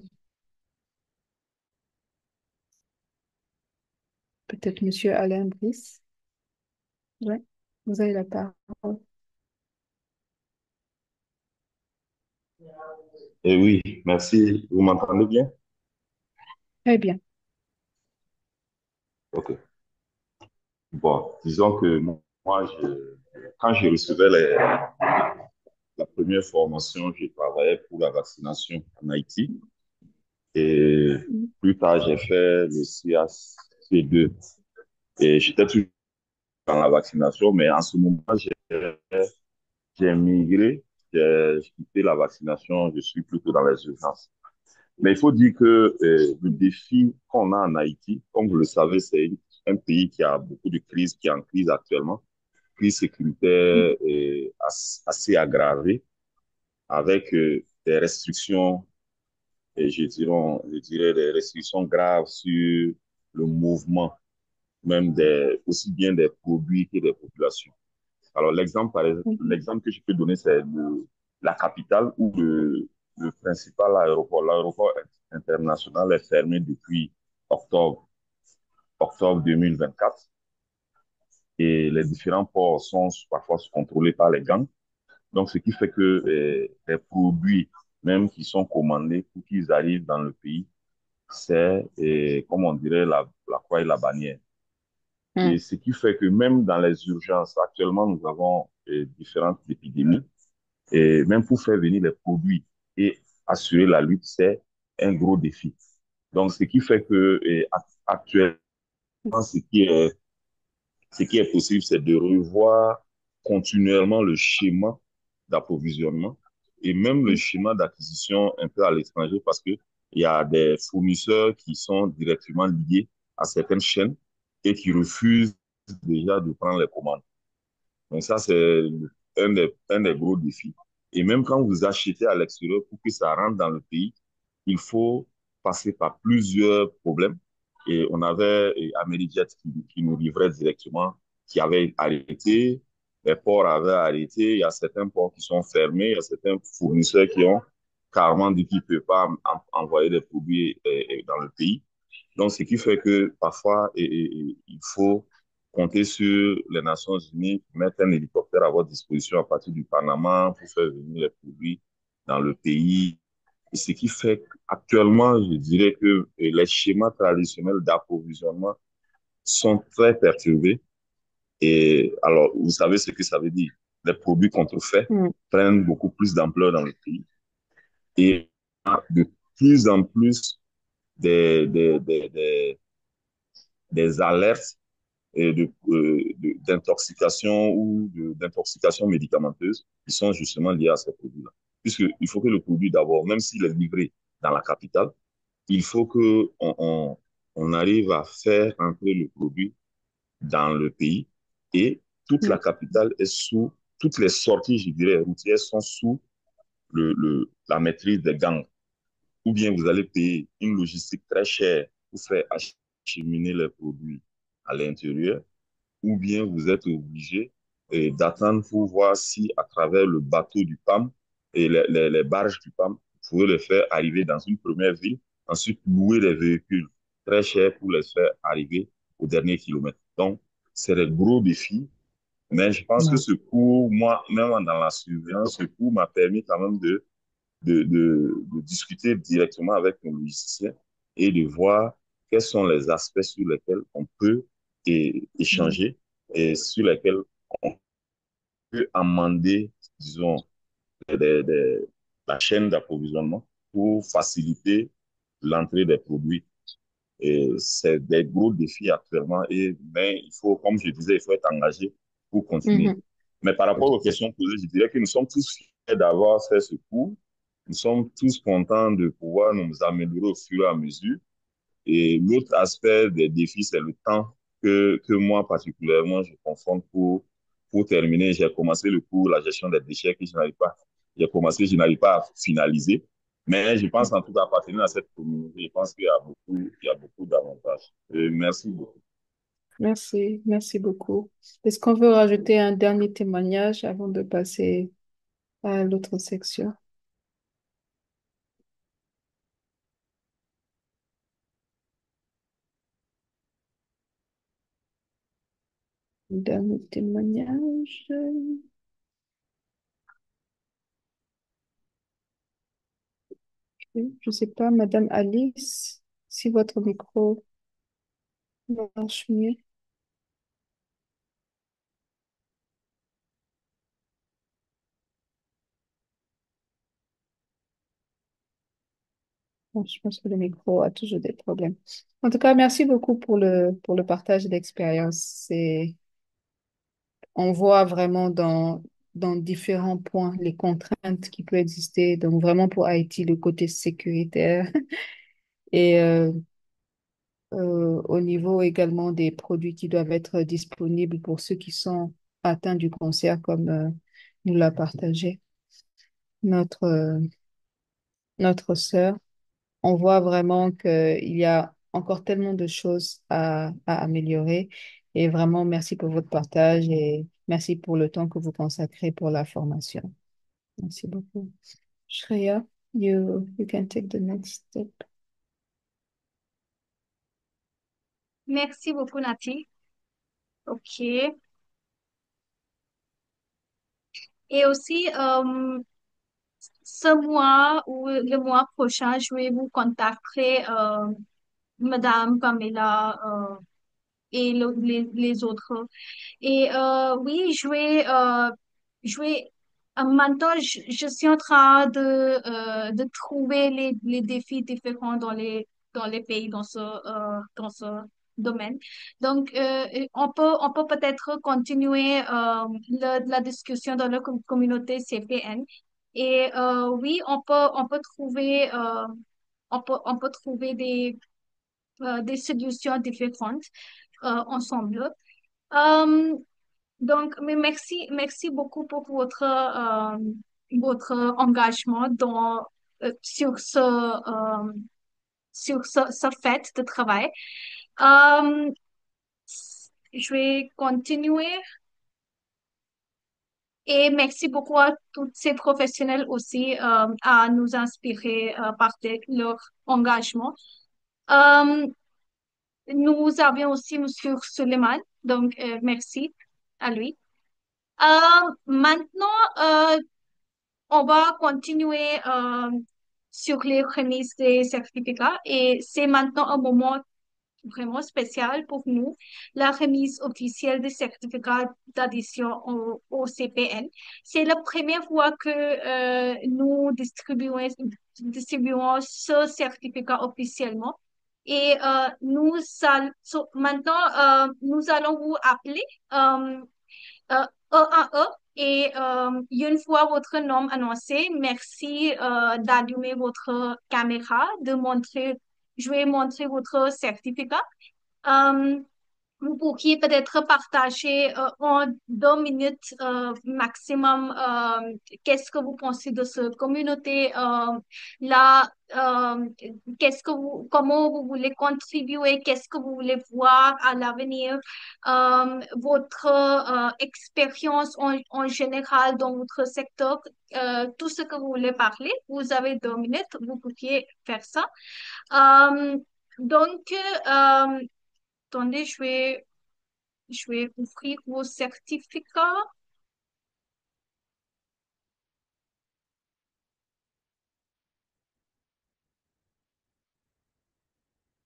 Peut-être Monsieur Alain Brice? Ouais, vous avez la parole. Et oui, merci. Vous m'entendez bien? Très bien. OK. Bon, disons que moi, quand je recevais la première formation, je travaillais pour la vaccination en Haïti. Et Mhm. plus tard, j'ai fait le CAC2. Et j'étais toujours dans la vaccination, mais en ce moment, j'ai migré, j'ai quitté la vaccination, je suis plutôt dans les urgences. Mais il faut dire que le défi qu'on a en Haïti, comme vous le savez, un pays qui a beaucoup de crises, qui est en crise actuellement, crise sécuritaire assez aggravée, avec des restrictions, et je dirais des restrictions graves sur le mouvement, même aussi bien des produits que des populations. Alors, Mhm. l'exemple que je peux donner, c'est la capitale où le principal aéroport, l'aéroport international est fermé depuis octobre, octobre 2024 et les différents ports sont parfois contrôlés par les gangs. Donc, ce qui fait que les produits, même qui sont commandés pour qu'ils arrivent dans le pays, c'est, comme on dirait, la croix et la bannière. Et Mm. ce qui fait que même dans les urgences, actuellement, nous avons différentes épidémies. Et même pour faire venir les produits et assurer la lutte, c'est un gros défi. Donc, ce qui fait que actuellement, ce qui est possible, c'est de revoir continuellement le schéma d'approvisionnement et même le schéma d'acquisition un peu à l'étranger parce que il y a des fournisseurs qui sont directement liés à certaines chaînes et qui refusent déjà de prendre les commandes. Donc ça, c'est un des gros défis. Et même quand vous achetez à l'extérieur, pour que ça rentre dans le pays, il faut passer par plusieurs problèmes. Et on avait Amerijet qui nous livrait directement, qui avait arrêté, les ports avaient arrêté, il y a certains ports qui sont fermés, il y a certains fournisseurs qui ont carrément dit qu'ils ne peuvent pas envoyer des produits dans le pays. Donc, ce qui fait que parfois, il faut compter sur les Nations Unies pour mettre un hélicoptère à votre disposition à partir du Panama pour faire venir les produits dans le pays. Et ce qui fait qu'actuellement, je dirais que les schémas traditionnels d'approvisionnement sont très perturbés. Et alors, vous savez ce que ça veut dire. Les produits contrefaits Mm. prennent beaucoup plus d'ampleur dans le pays. Et de plus en plus des alertes d'intoxication ou d'intoxication médicamenteuse qui sont justement liées à ces produits-là. Puisqu'il faut que le produit, d'abord, même s'il est livré dans la capitale, il faut on arrive à faire entrer le produit dans le pays et toute la Mm. capitale est toutes les sorties, je dirais, routières sont sous la maîtrise des gangs. Ou bien vous allez payer une logistique très chère pour faire acheminer les produits à l'intérieur, ou bien vous êtes obligé d'attendre pour voir si à travers le bateau du PAM et les barges du PAM, vous pouvez les faire arriver dans une première ville, ensuite louer les véhicules très chers pour les faire arriver au dernier kilomètre. Donc, c'est des gros défis, mais je pense que Ouais. ce cours, moi, même dans la surveillance, ce cours m'a permis quand même de discuter directement avec nos logiciens et de voir quels sont les aspects sur lesquels on peut Mm. échanger et sur lesquels on peut amender, disons, des- des- la chaîne d'approvisionnement pour faciliter l'entrée des produits. Et c'est des gros défis actuellement, mais il faut, comme je disais, il faut être engagé pour continuer. Mhm. Mais par rapport aux questions posées, je dirais que nous sommes tous fiers d'avoir fait ce cours. Nous sommes tous contents de pouvoir nous améliorer au fur et à mesure. Et l'autre aspect des défis, c'est le temps que moi, particulièrement, je confronte pour terminer. J'ai commencé le cours, la gestion des déchets, que j'ai commencé, je n'arrive pas à finaliser. Mais je pense en tout cas appartenir à cette communauté, je pense il y a beaucoup d'avantages. Merci beaucoup. Merci, merci beaucoup. Est-ce qu'on veut rajouter un dernier témoignage avant de passer à l'autre section? Un dernier témoignage. Je ne sais pas, Madame Alice, si votre micro marche mieux. Bon, je pense que le micro a toujours des problèmes. En tout cas, merci beaucoup pour le partage d'expérience. on voit vraiment dans différents points les contraintes qui peuvent exister. Donc vraiment pour Haïti, le côté sécuritaire et au niveau également des produits qui doivent être disponibles pour ceux qui sont atteints du cancer, comme nous l'a partagé notre, notre sœur. On voit vraiment qu'il y a encore tellement de choses à améliorer. Et vraiment, merci pour votre partage et merci pour le temps que vous consacrez pour la formation. Merci beaucoup. Shreya, you can take the next step. Merci beaucoup, Nati. OK. Et aussi, ce mois ou le mois prochain, je vais vous contacter, Madame Pamela, et les autres. Et oui, maintenant, je suis en train de trouver les défis différents dans les pays dans ce domaine. Donc, on peut peut-être continuer la discussion dans la communauté CPN. Et oui, on peut trouver, on peut trouver des solutions différentes ensemble. Euh, donc, mais merci beaucoup pour votre engagement sur ce fait de travail. Euh, je vais continuer et merci beaucoup à tous ces professionnels aussi à nous inspirer par leur engagement. Euh, Nous avions aussi Monsieur Suleiman, donc merci à lui. Maintenant, on va continuer sur les remises des certificats et c'est maintenant un moment vraiment spécial pour nous, la remise officielle des certificats d'adhésion au CPN. C'est la première fois que nous distribuons ce certificat officiellement. Et maintenant, nous allons vous appeler un à un. Et une fois votre nom annoncé, merci d'allumer votre caméra, je vais montrer votre certificat. Euh, Vous pourriez peut-être partager en 2 minutes maximum qu'est-ce que vous pensez de cette communauté, là, comment vous voulez contribuer, qu'est-ce que vous voulez voir à l'avenir, votre expérience en général dans votre secteur, tout ce que vous voulez parler. Vous avez 2 minutes, vous pourriez faire ça. Euh, donc, attendez, je vais ouvrir vos certificats.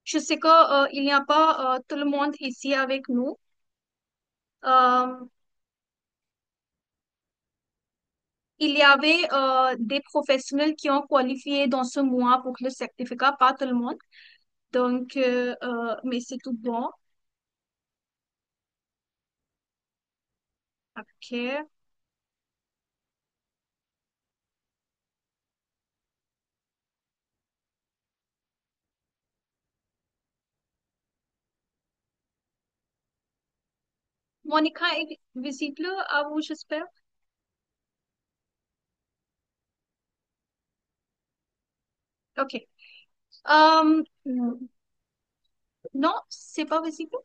Je sais que, il n'y a pas tout le monde ici avec nous. Euh, il y avait des professionnels qui ont qualifié dans ce mois pour le certificat, pas tout le monde. Donc, mais c'est tout bon. OK. Monica est visible à vous, j'espère. OK. Euh, non, c'est pas visible?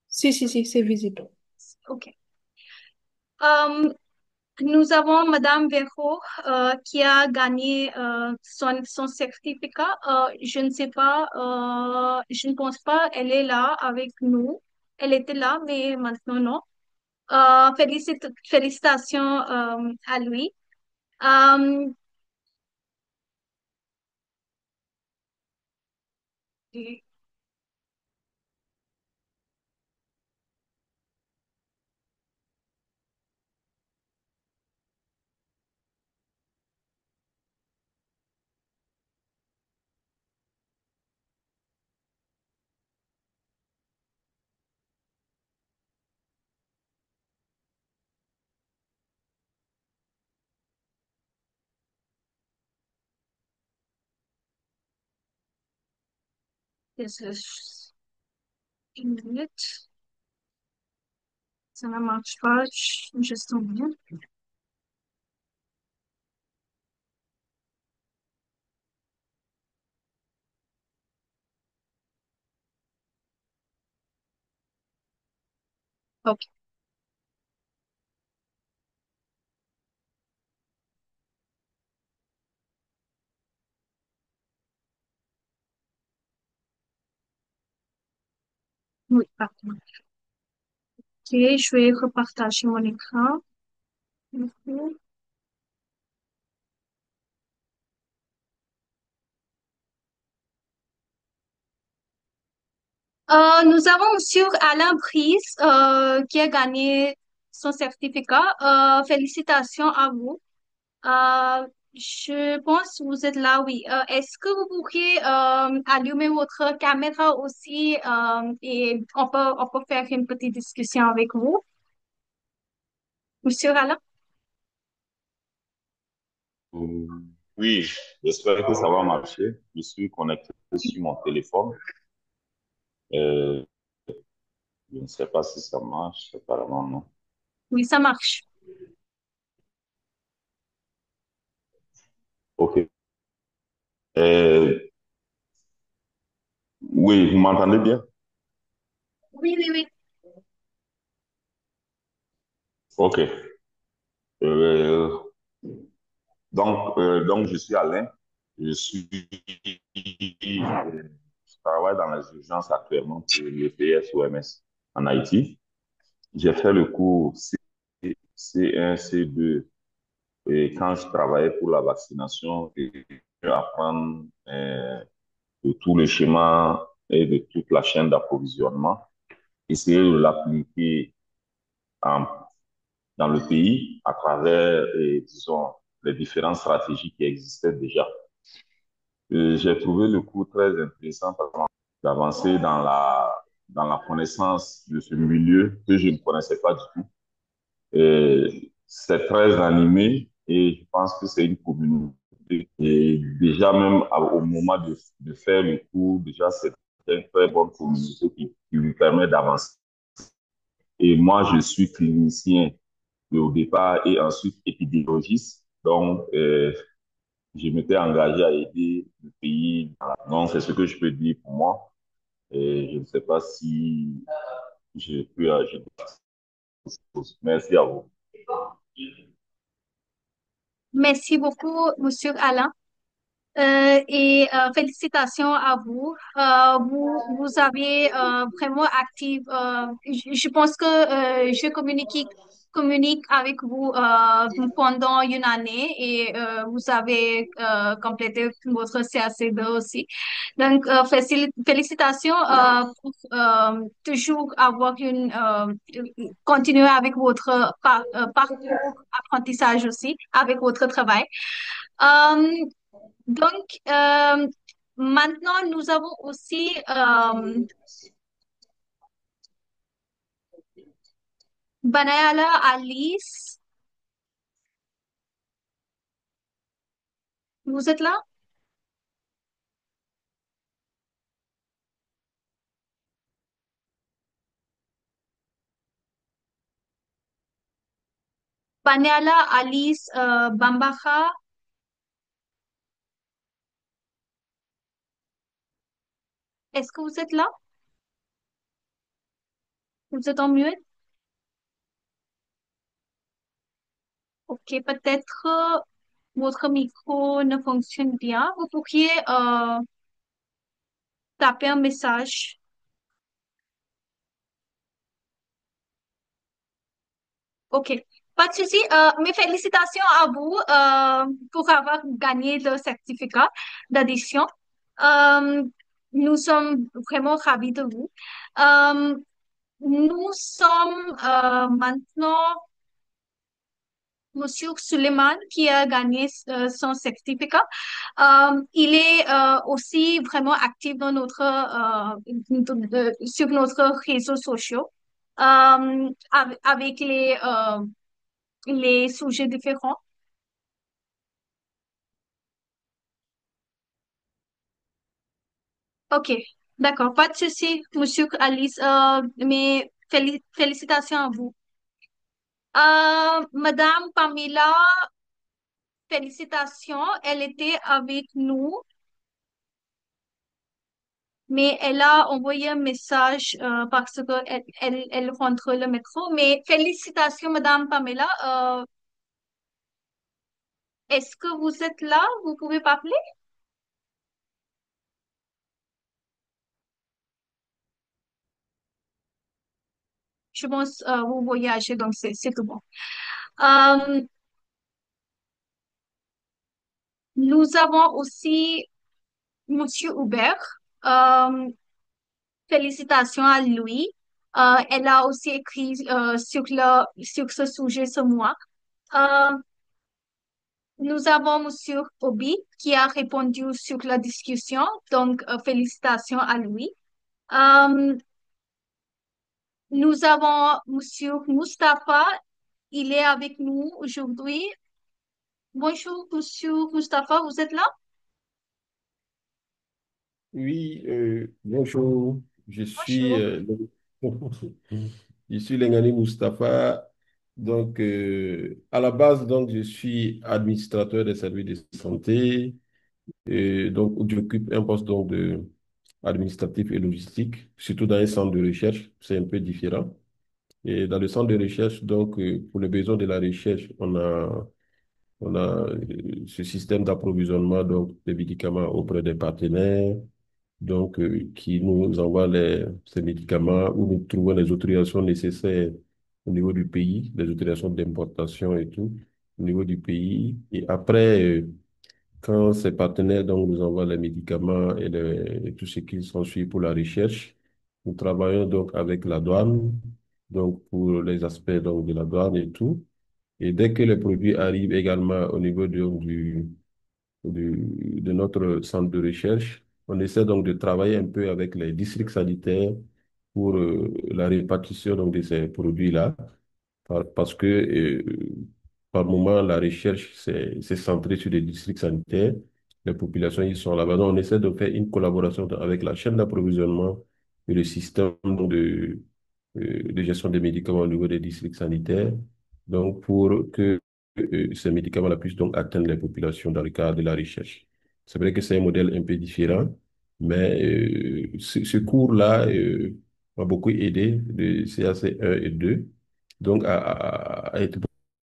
Si, c'est visible. OK. Euh, Nous avons Madame Verro qui a gagné son certificat. Je ne sais pas, je ne pense pas elle est là avec nous. Elle était là, mais maintenant non. Félicitations à lui. Euh, Une minute. Ça ne marche pas. Juste un minute. Ok. Oui, pardon. Ok, je vais repartager mon écran. Mhm. Nous avons Monsieur Alain Brice qui a gagné son certificat. Félicitations à vous. Je pense que vous êtes là, oui. Est-ce que vous pourriez allumer votre caméra aussi et on peut faire une petite discussion avec vous, Monsieur Alain? Euh, Oui, j'espère que ça va marcher. Je suis connecté sur mon téléphone. Euh, je ne sais pas si ça marche, apparemment non. Oui, ça marche. OK. Euh, oui, vous m'entendez bien? Oui, oui, oui. OK. Euh, donc, je suis Alain. Je suis, je travaille dans les urgences actuellement pour l'EPS-OMS en Haïti. J'ai fait le cours C1, C2 et quand je travaillais pour la vaccination et apprendre de tout le schéma et de toute la chaîne d'approvisionnement, essayer de l'appliquer en- dans le pays à travers, disons, les différentes stratégies qui existaient déjà. J'ai trouvé le cours très intéressant d'avancer dans la connaissance de ce milieu que je ne connaissais pas du tout. C'est très animé et je pense que c'est une communauté. Et déjà même au moment de faire le cours, déjà c'est une très bonne communauté qui lui permet d'avancer. Et moi, je suis clinicien au départ et ensuite épidémiologiste. Donc, je m'étais engagé à aider le pays. Donc, c'est ce que je peux dire pour moi. Et je ne sais pas si je peux ajouter quelque chose. Merci à vous. Merci beaucoup, Monsieur Alain. Félicitations à vous. Vous avez vraiment active. Je pense que communique avec vous pendant une année et vous avez complété votre CAC2 aussi. Donc, félicitations pour toujours avoir continuer avec votre parcours apprentissage aussi, avec votre travail. Euh, donc, maintenant, nous avons aussi Banayala Alice. Vous êtes là? Banayala Alice Bambaja. Est-ce que vous êtes là? Vous êtes en muette? Ok, peut-être votre micro ne fonctionne bien. Vous pourriez taper un message. Ok, pas de souci. Mes félicitations à vous pour avoir gagné le certificat d'addition. Euh, nous sommes vraiment ravis de vous. Euh, nous sommes maintenant Monsieur Suleiman qui a gagné son certificat. Il est aussi vraiment actif dans sur notre réseaux sociaux avec les sujets différents. OK. D'accord, pas de souci, Monsieur Alice, mais félicitations à vous. Madame Pamela, félicitations, elle était avec nous, mais elle a envoyé un message parce que elle rentre le métro. Mais félicitations, Madame Pamela. Est-ce que vous êtes là? Vous pouvez parler? Je pense vous voyagez, donc c'est tout bon. Euh, nous avons aussi Monsieur Hubert. Euh, Félicitations à lui. Elle a aussi écrit sur ce sujet ce mois. Euh, Nous avons Monsieur Obi qui a répondu sur la discussion, donc félicitations à lui. Euh, Nous avons Monsieur Mustapha, il est avec nous aujourd'hui. Bonjour Monsieur Mustapha, vous êtes là? Oui, bonjour, je suis, Bonjour. je suis Lengani Mustapha. Donc, à la base, donc, je suis administrateur des services de santé. Et donc, j'occupe un poste donc, de administratif et logistique, surtout dans un centre de recherche. C'est un peu différent. Et dans le centre de recherche, donc, pour les besoins de la recherche, on a ce système d'approvisionnement donc, des médicaments auprès des partenaires donc qui nous envoie ces médicaments où nous trouvons les autorisations nécessaires au niveau du pays, les autorisations d'importation et tout, au niveau du pays. Et après, quand ces partenaires donc, nous envoient les médicaments et tout ce qui s'ensuit pour la recherche, nous travaillons donc avec la douane, donc pour les aspects donc, de la douane et tout. Et dès que les produits arrivent également au niveau de notre centre de recherche. On essaie donc de travailler un peu avec les districts sanitaires pour la répartition donc, de ces produits-là, parce que par moment, la recherche c'est centré sur les districts sanitaires, les populations ils sont là-bas. Donc, on essaie de faire une collaboration avec la chaîne d'approvisionnement et le système donc, de gestion des médicaments au niveau des districts sanitaires, donc pour que ces médicaments-là puissent donc atteindre les populations dans le cadre de la recherche. C'est vrai que c'est un modèle un peu différent, mais ce cours-là m'a beaucoup aidé, le CAC 1 et 2 donc à être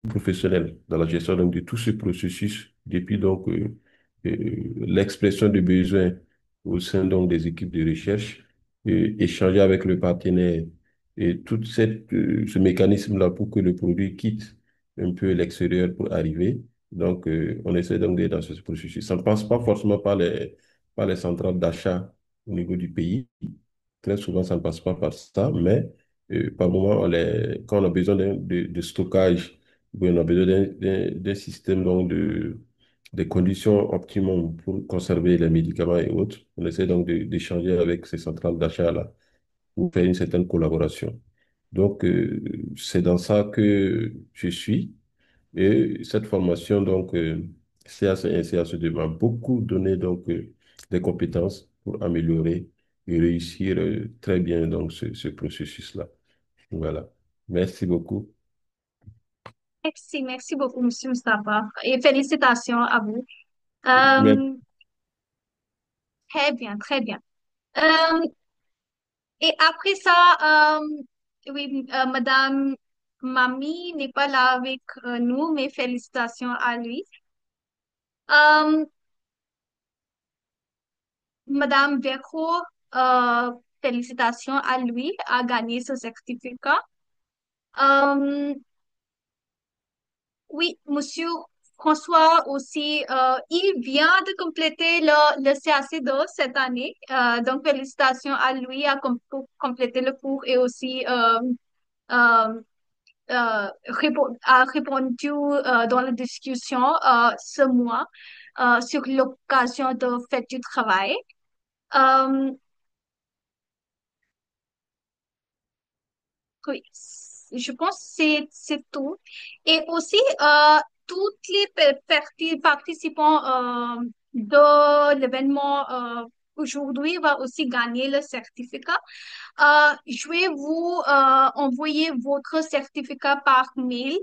professionnel dans la gestion donc, de tout ce processus, depuis donc l'expression de besoins au sein donc, des équipes de recherche, échanger avec le partenaire et tout ce mécanisme-là pour que le produit quitte un peu l'extérieur pour arriver. Donc, on essaie donc d'être dans ce processus. Ça ne passe pas forcément par les centrales d'achat au niveau du pays. Très souvent, ça ne passe pas par ça, mais par moment, quand on a besoin de stockage, ou bien on a besoin d'un système donc des conditions optimum pour conserver les médicaments et autres, on essaie donc d'échanger avec ces centrales d'achat-là pour faire une certaine collaboration. Donc, c'est dans ça que je suis. Et cette formation, donc, CAC1, CAC2 m'a beaucoup donné donc, des compétences pour améliorer et réussir très bien donc, ce processus-là. Voilà. Merci beaucoup. Merci beaucoup, Monsieur Mustapha, et félicitations à vous. Merci. Euh, Très bien, très bien. Euh, et après ça, oui, Madame Mamie n'est pas là avec nous, mais félicitations à lui. Euh, Madame Verro, euh, félicitations à lui, a gagné ce certificat. Euh, oui, Monsieur François aussi, il vient de compléter le CAC2 cette année. Donc, félicitations à lui pour compléter le cours et aussi euh, a répondu dans la discussion ce mois sur l'occasion de fête du travail. Euh, oui, je pense que c'est tout. Et aussi, toutes les participants de l'événement aujourd'hui va aussi gagner le certificat. Je vais vous envoyer votre certificat par mail,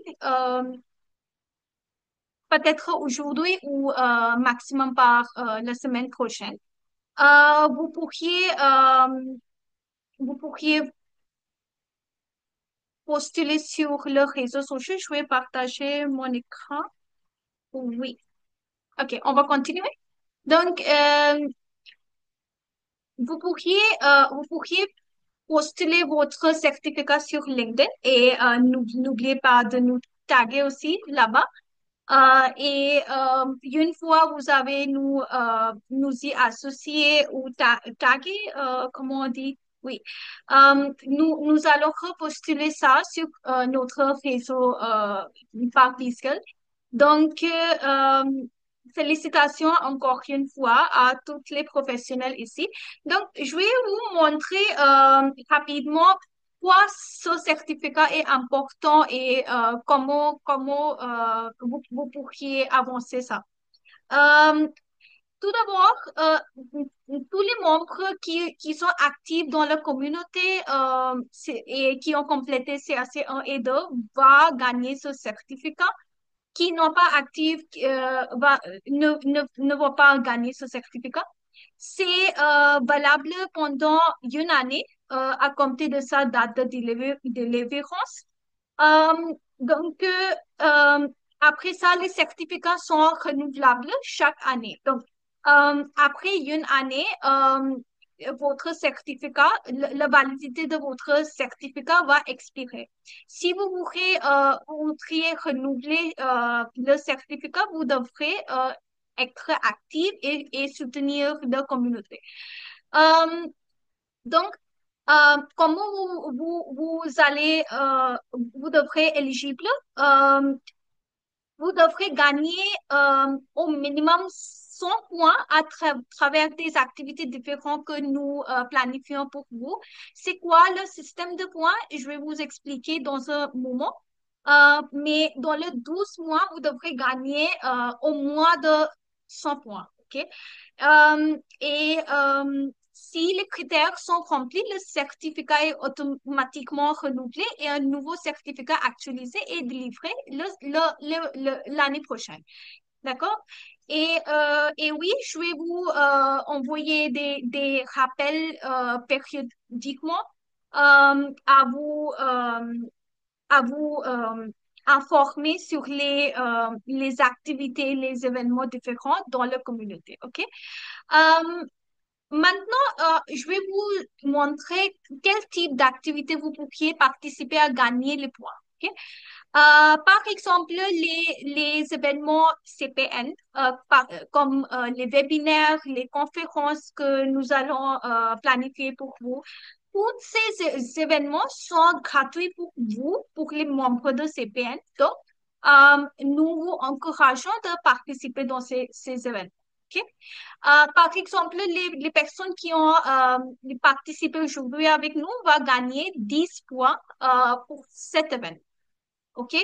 peut-être aujourd'hui ou maximum par la semaine prochaine. Euh, vous pourriez, euh, vous pourriez postuler sur le réseau social. Je vais partager mon écran. Oui. OK, on va continuer. Donc, vous pourriez postuler votre certificat sur LinkedIn et n'oubliez pas de nous taguer aussi là-bas. Une fois vous avez nous y associer ou taguer, comment on dit? Oui. Nous allons repostuler ça sur notre réseau par Biscuit. Donc, félicitations encore une fois à tous les professionnels ici. Donc, je vais vous montrer rapidement pourquoi ce certificat est important et comment vous pourriez avancer ça. Euh, Tout d'abord, tous les membres qui sont actifs dans la communauté et qui ont complété CAC 1 et 2 vont gagner ce certificat. Qui n'ont pas actif ne vont pas gagner ce certificat. C'est valable pendant une année à compter de sa date de délivrance. Donc, après ça, les certificats sont renouvelables chaque année. Donc, après une année, votre certificat, la validité de votre certificat va expirer. Si vous voudriez renouveler le certificat, vous devrez être actif et soutenir la communauté. Euh, donc, comment vous devrez éligible, euh, vous devrez gagner au minimum 100 points à travers des activités différentes que nous planifions pour vous. C'est quoi le système de points? Je vais vous expliquer dans un moment. Mais dans les 12 mois, vous devrez gagner au moins de 100 points. OK? Si les critères sont remplis, le certificat est automatiquement renouvelé et un nouveau certificat actualisé est délivré l'année prochaine. D'accord? Et oui, je vais vous envoyer des rappels périodiquement à vous informer sur les activités, les événements différents dans la communauté. OK? Euh, Maintenant, je vais vous montrer quel type d'activité vous pourriez participer à gagner les points. OK? Par exemple, les événements CPN, comme les webinaires, les conférences que nous allons planifier pour vous, tous ces événements sont gratuits pour vous, pour les membres de CPN. Donc, nous vous encourageons de participer dans ces événements. OK? Par exemple, les personnes qui ont participé aujourd'hui avec nous vont gagner 10 points pour cet événement. OK?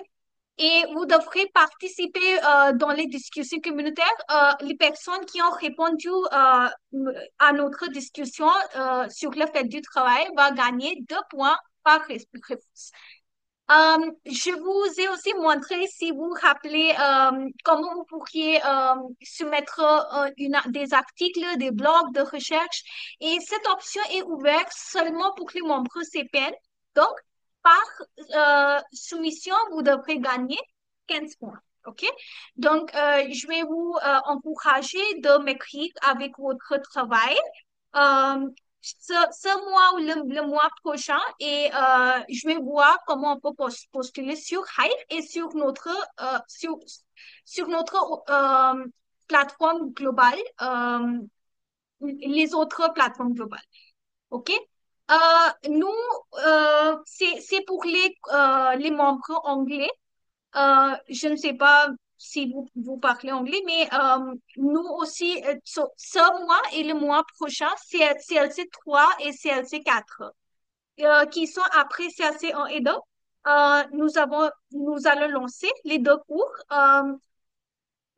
Et vous devrez participer dans les discussions communautaires. Les personnes qui ont répondu à notre discussion sur le fait du travail vont gagner 2 points par réponse. Je vous ai aussi montré, si vous vous rappelez, comment vous pourriez soumettre des articles, des blogs de recherche. Et cette option est ouverte seulement pour les membres CPN. Donc, par soumission, vous devrez gagner 15 points. OK? Donc, je vais vous encourager de m'écrire avec votre travail. Euh, ce mois ou le mois prochain et je vais voir comment on peut postuler sur Hive et sur notre plateforme globale, les autres plateformes globales. OK? Nous, c'est pour les membres anglais. Je ne sais pas si vous parlez anglais, mais nous aussi, ce mois et le mois prochain, CLC 3 et CLC 4, qui sont après CLC 1 et 2, nous allons lancer les deux cours.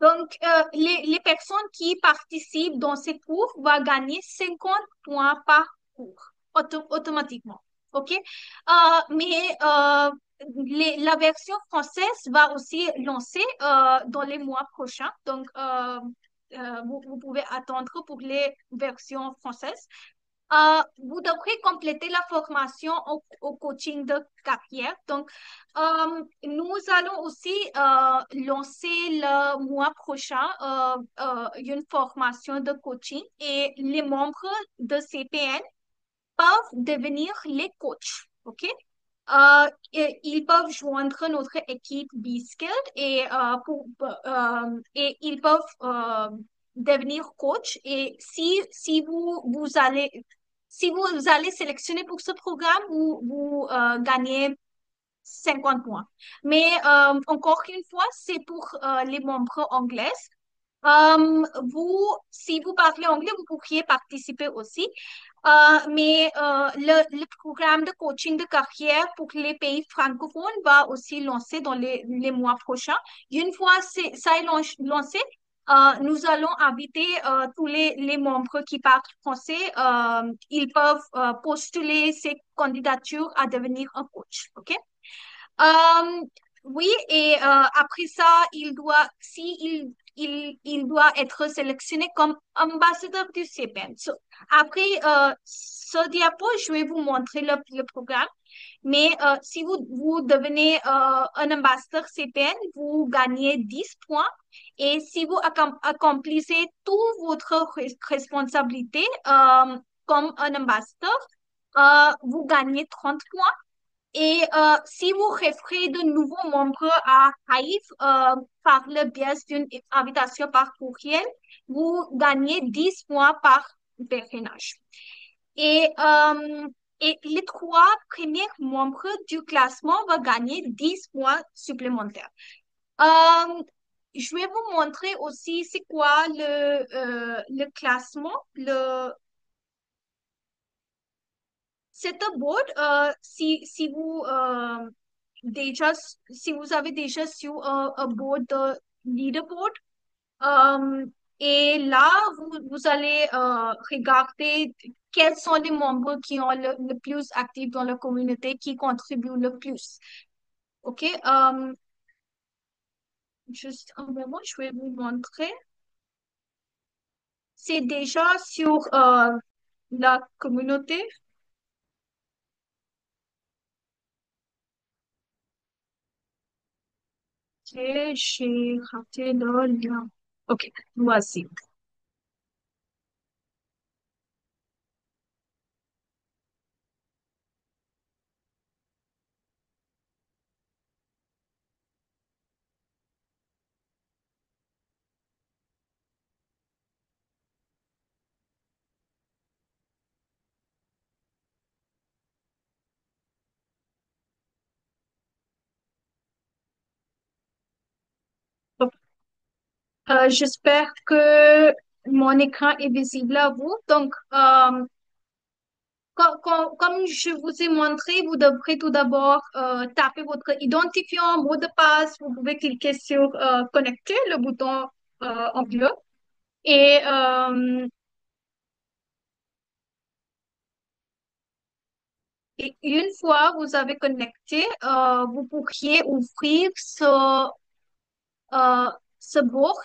Donc, les personnes qui participent dans ces cours vont gagner 50 points par cours automatiquement. OK? Mais la version française va aussi lancer dans les mois prochains. Donc, vous pouvez attendre pour les versions françaises. Vous devrez compléter la formation au coaching de carrière. Donc, nous allons aussi lancer le mois prochain une formation de coaching et les membres de CPN peuvent devenir les coachs. OK? Et ils peuvent joindre notre équipe B-Skilled et ils peuvent devenir coach. Et si vous allez sélectionner pour ce programme, vous gagnez 50 points. Mais encore une fois, c'est pour les membres anglais. Si vous parlez anglais, vous pourriez participer aussi. Mais le programme de coaching de carrière pour les pays francophones va aussi lancer dans les mois prochains. Une fois ça est lancé, nous allons inviter tous les membres qui parlent français. Ils peuvent postuler ces candidatures à devenir un coach. OK? Euh, oui, et après ça, il doit être sélectionné comme ambassadeur du CPN. Après ce diapo, je vais vous montrer le programme. Mais si vous devenez un ambassadeur CPN, vous gagnez 10 points. Et si vous accomplissez toutes votre responsabilité comme un ambassadeur, vous gagnez 30 points. Et si vous référez de nouveaux membres à Hive par le biais d'une invitation par courriel, vous gagnez 10 points par parrainage. Et, et les trois premiers membres du classement vont gagner 10 points supplémentaires. Je vais vous montrer aussi c'est quoi le classement, c'est un board. Si vous si vous avez déjà sur un board de leaderboard, euh, et là vous allez regarder quels sont les membres qui ont le plus actif dans la communauté, qui contribuent le plus. OK? Juste un moment, je vais vous montrer. C'est déjà sur la communauté. Et j'ai raté le lien. OK, voici. J'espère que mon écran est visible à vous. Donc, comme je vous ai montré, vous devrez tout d'abord taper votre identifiant, mot de passe. Vous pouvez cliquer sur connecter, le bouton en bleu. Et, et une fois vous avez connecté, vous pourriez ouvrir ce board.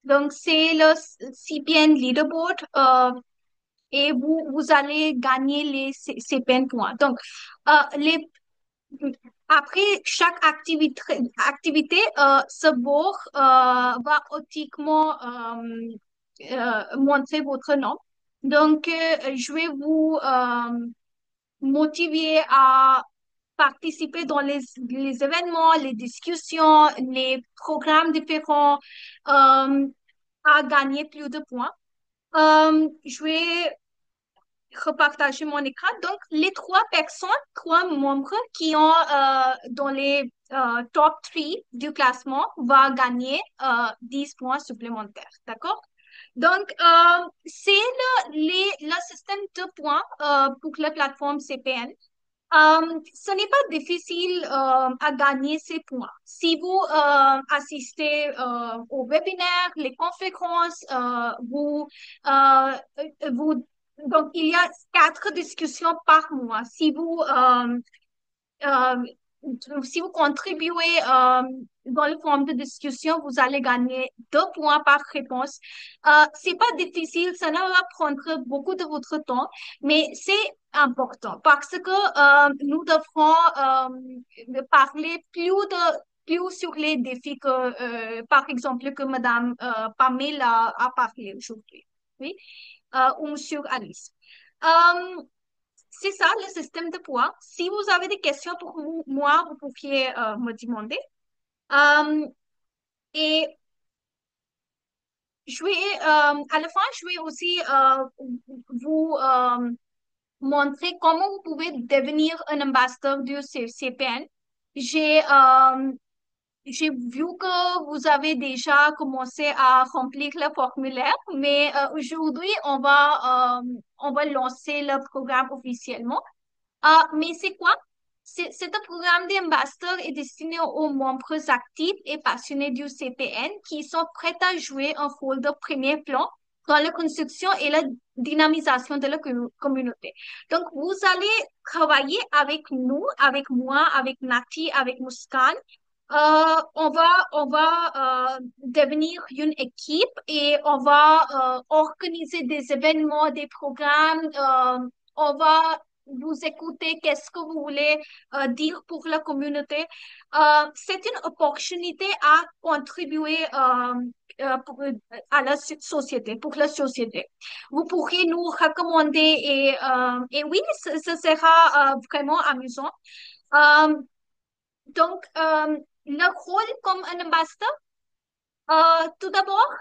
Donc, c'est le CPN Leaderboard. Et vous allez gagner les CPN points. Donc, après chaque activité ce board va automatiquement montrer votre nom. Donc, je vais vous motiver à participer dans les événements, les discussions, les programmes différents, à gagner plus de points. Je vais repartager mon écran. Donc, les trois personnes, trois membres qui ont dans les top 3 du classement vont gagner 10 points supplémentaires. D'accord? Donc, c'est le système de points pour la plateforme CPN. Ce n'est pas difficile à gagner ces points. Si vous assistez aux webinaires, les conférences, vous, donc il y a 4 discussions par mois. Euh, si vous contribuez dans le forum de discussion, vous allez gagner 2 points par réponse. C'est pas difficile, ça ne va prendre beaucoup de votre temps, mais c'est important parce que nous devrons parler plus sur les défis que, par exemple, que Madame Pamela a parlé aujourd'hui, oui, ou Monsieur Alice. Euh, c'est ça le système de points. Si vous avez des questions pour moi, vous pouviez me demander. Euh, et à la fin, je vais aussi vous montrer comment vous pouvez devenir un ambassadeur du CPN. J'ai euh, j'ai vu que vous avez déjà commencé à remplir le formulaire, mais aujourd'hui, on va lancer le programme officiellement. Mais c'est quoi? C'est un programme d'ambassadeur est destiné aux membres actifs et passionnés du CPN qui sont prêts à jouer un rôle de premier plan dans la construction et la dynamisation de la communauté. Donc, vous allez travailler avec nous, avec moi, avec Nati, avec Muskan. On va devenir une équipe et on va organiser des événements, des programmes. On va vous écouter, qu'est-ce que vous voulez dire pour la communauté. C'est une opportunité à contribuer à la société, pour la société. Vous pourriez nous recommander et oui, ce sera vraiment amusant. Euh, le rôle comme un ambassadeur, tout d'abord,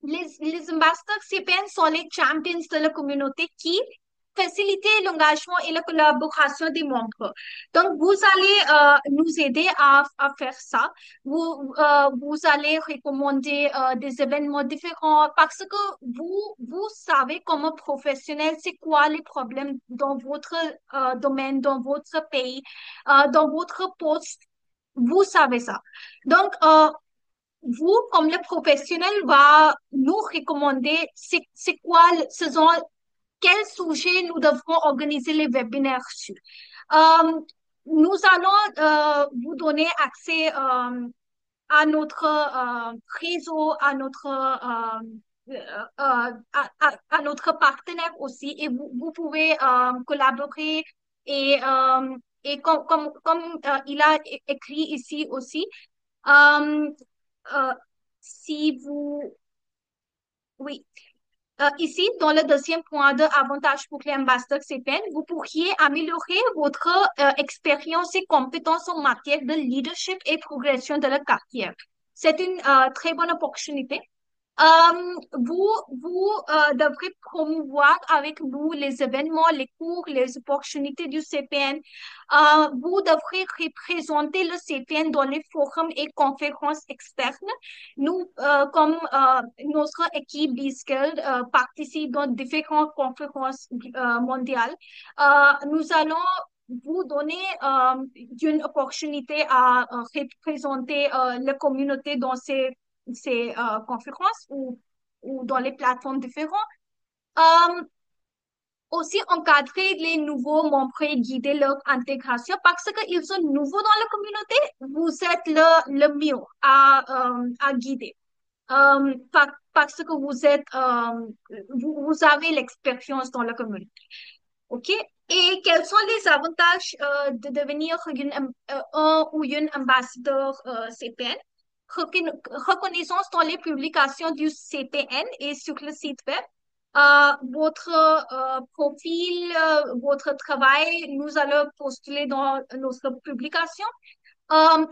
les ambassadeurs CPN sont les champions de la communauté qui facilitent l'engagement et la collaboration des membres. Donc, vous allez nous aider à faire ça. Vous allez recommander des événements différents parce que vous savez comme professionnel c'est quoi les problèmes dans votre domaine, dans votre pays, dans votre poste. Vous savez ça. Donc, vous, comme le professionnel, va nous recommander c'est quoi, ce sont, quel sujet nous devrons organiser les webinaires sur. Euh, Nous allons vous donner accès à notre réseau, à notre partenaire aussi, et vous pouvez collaborer et comme il a écrit ici aussi, euh, euh, si vous, oui, ici, dans le deuxième point de avantage pour les ambassadeurs CPN, vous pourriez améliorer votre expérience et compétences en matière de leadership et progression de la carrière. C'est une très bonne opportunité. Vous devrez promouvoir avec nous les événements, les cours, les opportunités du CPN. Vous devrez représenter le CPN dans les forums et conférences externes. Nous, comme notre équipe B-Skilled participe dans différentes conférences mondiales, nous allons vous donner une opportunité à représenter la communauté dans ces conférences ou dans les plateformes différentes. Euh, Aussi encadrer les nouveaux membres et guider leur intégration parce qu'ils sont nouveaux dans la communauté. Vous êtes le mieux à guider. Parce que vous avez l'expérience dans la communauté. OK? Et quels sont les avantages de devenir un ou une ambassadeur CPN? Reconnaissance dans les publications du CPN et sur le site web. Votre profil, votre travail, nous allons postuler dans notre publication.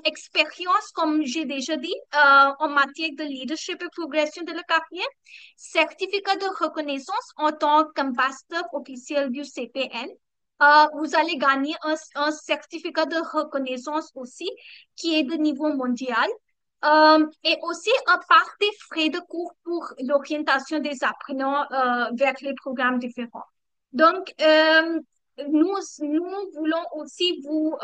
Expérience, comme j'ai déjà dit, en matière de leadership et progression de la carrière, certificat de reconnaissance en tant qu'ambassadeur officiel du CPN. Vous allez gagner un certificat de reconnaissance aussi qui est de niveau mondial. Et aussi un part des frais de cours pour l'orientation des apprenants vers les programmes différents. Donc, nous voulons aussi vous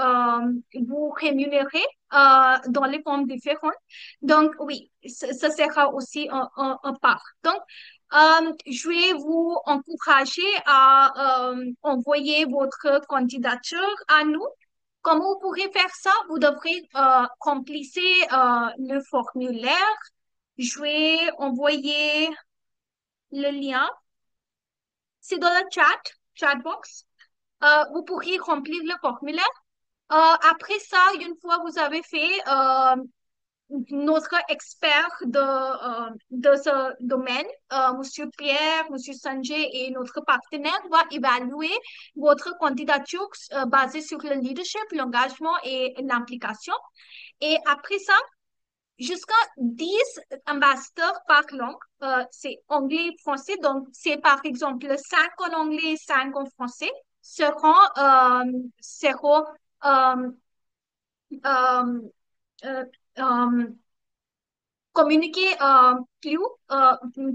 rémunérer dans les formes différentes. Donc, oui, ça sera aussi un part. Donc, je vais vous encourager à envoyer votre candidature à nous. Comment vous pourrez faire ça? Vous devrez remplir le formulaire. Je vais envoyer le lien. C'est dans le chat box. Vous pourriez remplir le formulaire. Après ça, une fois vous avez fait, notre expert de ce domaine, Monsieur Pierre, Monsieur Sanjay et notre partenaire va évaluer votre candidature basée sur le leadership, l'engagement et l'implication. Et après ça, jusqu'à 10 ambassadeurs par langue, c'est anglais et français, donc c'est par exemple 5 en anglais et 5 en français, seront euh, euh, euh, euh, communiquer plus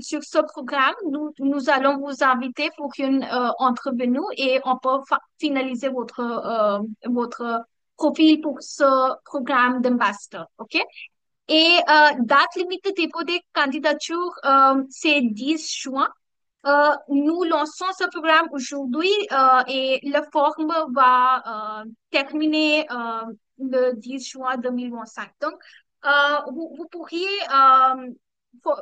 sur ce programme. Nous allons vous inviter pour une entrevue et on peut finaliser votre profil pour ce programme d'ambassadeur. OK? Et date limite de dépôt des candidatures, c'est 10 juin. Nous lançons ce programme aujourd'hui et le forme va terminer le 10 juin 2025. Donc, vous pourriez fo-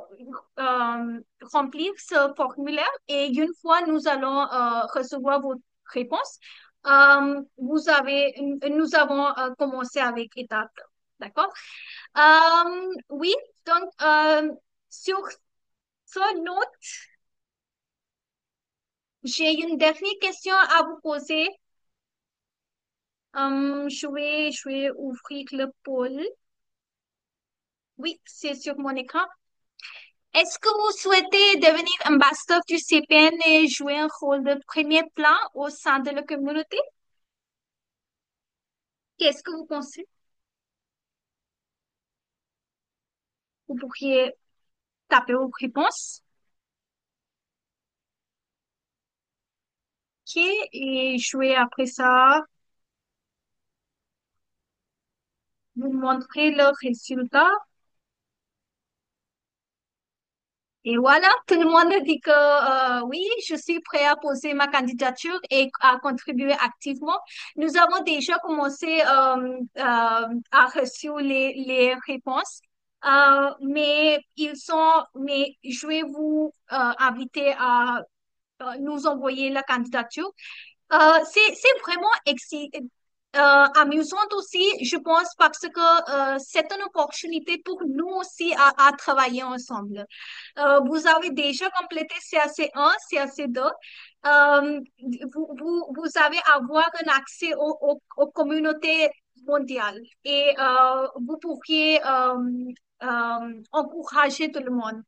remplir ce formulaire et une fois nous allons recevoir votre réponse, nous avons commencé avec étape. D'accord? Oui, donc sur ce note, j'ai une dernière question à vous poser. Je vais ouvrir le pôle. Oui, c'est sur mon écran. Est-ce que vous souhaitez devenir ambassadeur du CPN et jouer un rôle de premier plan au sein de la communauté? Qu'est-ce que vous pensez? Vous pourriez taper vos réponses. OK, et je vais après ça vous montrer le résultat. Et voilà, tout le monde a dit que oui, je suis prêt à poser ma candidature et à contribuer activement. Nous avons déjà commencé à recevoir les réponses, mais je vais vous inviter à nous envoyer la candidature. C'est vraiment amusant aussi, je pense, parce que c'est une opportunité pour nous aussi à travailler ensemble. Vous avez déjà complété CAC1, CAC2. Euh, vous avez avoir un accès aux communautés mondiales et vous pourriez encourager tout le monde.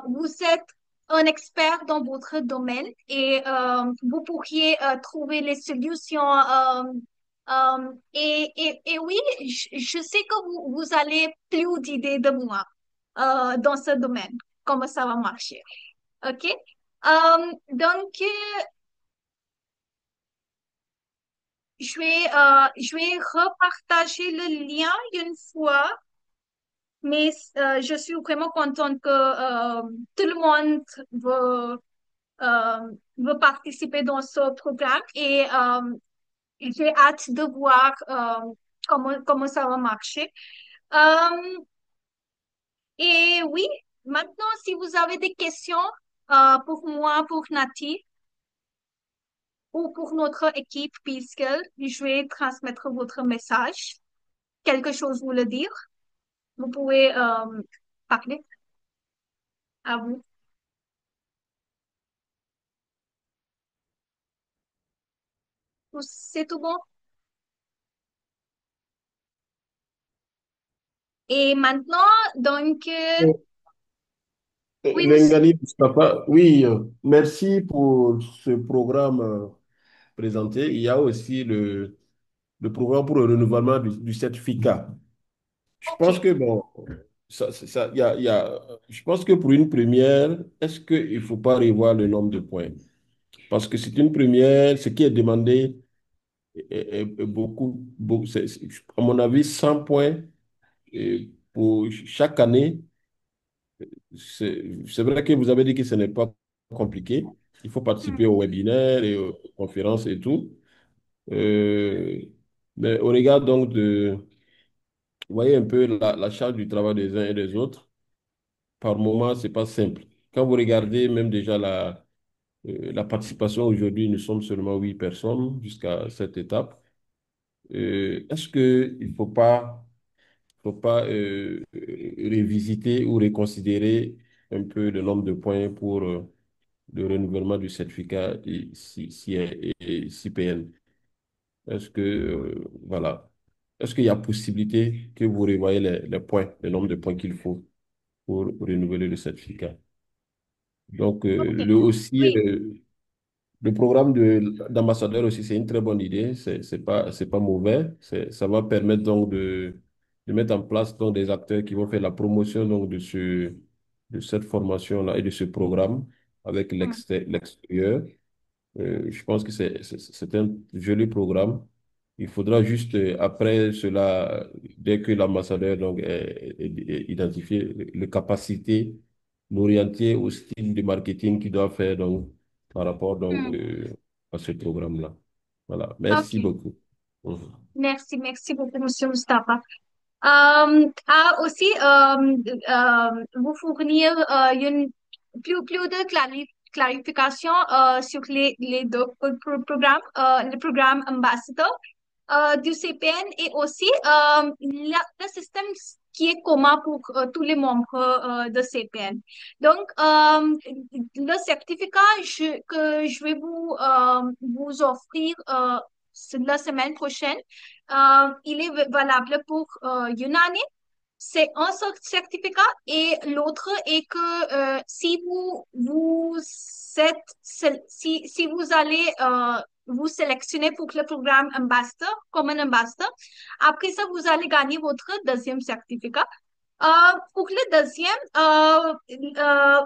Vous êtes un expert dans votre domaine et vous pourriez trouver les solutions. Et oui, je sais que vous allez plus d'idées de moi dans ce domaine, comment ça va marcher. OK? Donc, je vais repartager le lien une fois, mais je suis vraiment contente que tout le monde veut participer dans ce programme et j'ai hâte de voir comment ça va marcher. Euh, et oui, maintenant, si vous avez des questions pour moi, pour Nati ou pour notre équipe puisque je vais transmettre votre message, quelque chose vous le dire, vous pouvez parler à vous. C'est tout bon. Et maintenant, donc, oui, monsieur. Nengali Moustapha, oui, merci pour ce programme présenté. Il y a aussi le programme pour le renouvellement du certificat. Je pense OK. que, bon, je pense que pour une première, est-ce qu'il ne faut pas revoir le nombre de points? parce que c'est une première, ce qui est demandé est à mon avis, 100 points pour chaque année. C'est vrai que vous avez dit que ce n'est pas compliqué. Il faut participer aux webinaires et aux conférences et tout. Euh, mais au regard donc vous voyez un peu la charge du travail des uns et des autres. Par moment, c'est pas simple. Quand vous regardez même déjà la participation aujourd'hui, nous sommes seulement 8 personnes jusqu'à cette étape. Est-ce qu'il ne faut pas révisiter ou reconsidérer un peu le nombre de points pour le renouvellement du certificat CPN? Est-ce que, voilà, est-ce qu'il y a possibilité que vous revoyez les points, le nombre de points qu'il faut pour renouveler le certificat? Donc, Ok. aussi, Oui. le programme d'ambassadeur aussi, c'est une très bonne idée. C'est pas mauvais. Ça va permettre donc de mettre en place donc des acteurs qui vont faire la promotion donc de cette formation-là et de ce programme avec Mm. l'extérieur. Je pense que c'est un joli programme. Il faudra juste, après cela, dès que l'ambassadeur donc, est identifié, les capacités, l'orienter au style de marketing qu'il doit faire donc, par rapport donc, Mm. à ce programme-là. Voilà. Ok. Merci beaucoup. Mhm. Merci beaucoup, Monsieur Mustafa. Aussi vous fournir plus de clarification sur les deux le programme ambassadeur du CPN et aussi le système qui est commun pour tous les membres de CPN. Donc, le certificat que je vais vous offrir la semaine prochaine, il est valable pour une année. C'est un certificat et l'autre est que si si vous allez vous sélectionner pour le programme ambassadeur, comme un ambassadeur, après ça, vous allez gagner votre deuxième certificat. Pour le deuxième,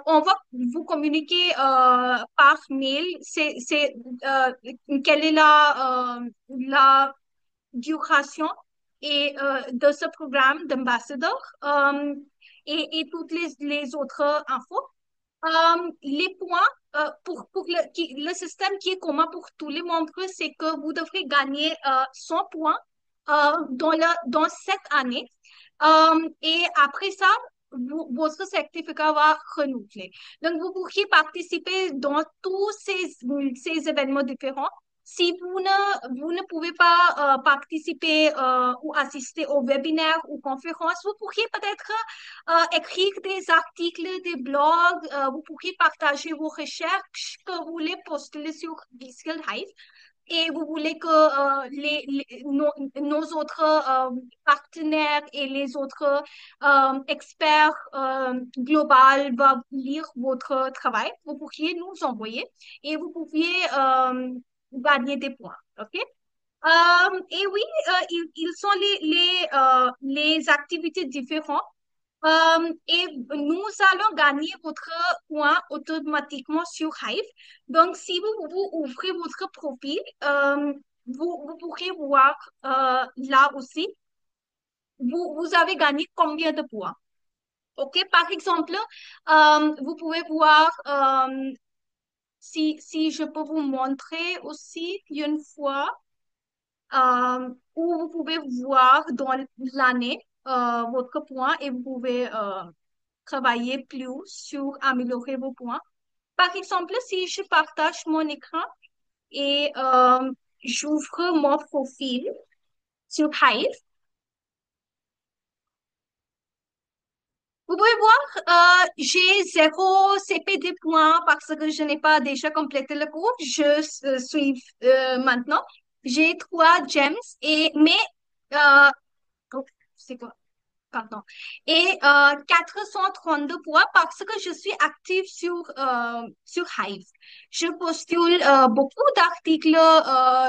on va vous communiquer par mail. Quelle est la duration de ce programme d'ambassadeur et toutes les autres infos. Les points pour le système qui est commun pour tous les membres, c'est que vous devrez gagner 100 points dans cette année. Et après ça, votre certificat va renouveler. Donc, vous pourriez participer dans tous ces événements différents. Si vous ne pouvez pas participer ou assister aux webinaires ou conférences, vous pourriez peut-être écrire des articles, des blogs, vous pourriez partager vos recherches que vous voulez poster sur BeSkill Hive et vous voulez que nos autres partenaires et les autres experts globaux vont lire votre travail, vous pourriez nous envoyer et vous pourriez gagner des points. OK? Et oui, ils sont les activités différentes. Et nous allons gagner votre point automatiquement sur Hive. Donc, si vous ouvrez votre profil, vous pourrez voir là aussi, vous avez gagné combien de points. OK? Par exemple, vous pouvez voir, si je peux vous montrer aussi une fois, où vous pouvez voir dans l'année votre point et vous pouvez travailler plus sur améliorer vos points. Par exemple, si je partage mon écran et j'ouvre mon profil sur Hive, vous pouvez voir, j'ai 0 CPD points parce que je n'ai pas déjà complété le cours. Je suis maintenant. J'ai 3 gems euh, oh, c'est quoi? Pardon. Et 432 points parce que je suis active sur Hive. Je postule beaucoup d'articles,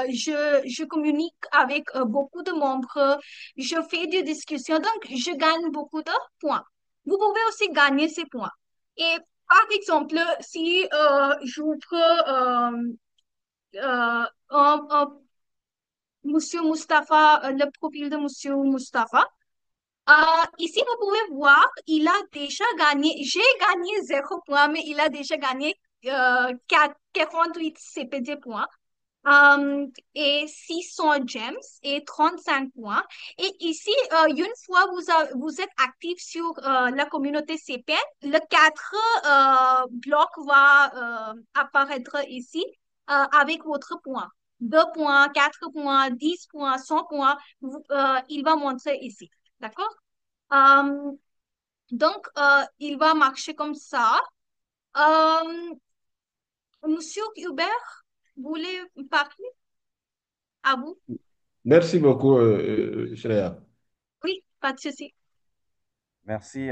je communique avec beaucoup de membres, je fais des discussions, donc je gagne beaucoup de points. Vous pouvez aussi gagner ces points. Et par exemple, si j'ouvre Monsieur Mustapha, le profil de Monsieur Mustapha, ici, vous pouvez voir, il a déjà gagné, j'ai gagné 0 points, mais il a déjà gagné 48 CPD points. Et 600 gems et 35 points. Et ici, une fois vous êtes actif sur la communauté CPN, le 4 bloc va apparaître ici avec votre point. 2 points, 4 points, 10 points, 100 points, il va montrer ici. D'accord? Euh, donc, il va marcher comme ça. Euh, Monsieur Hubert, vous voulez parler à vous? Merci beaucoup, Shreya. Oui, pas de souci. Merci.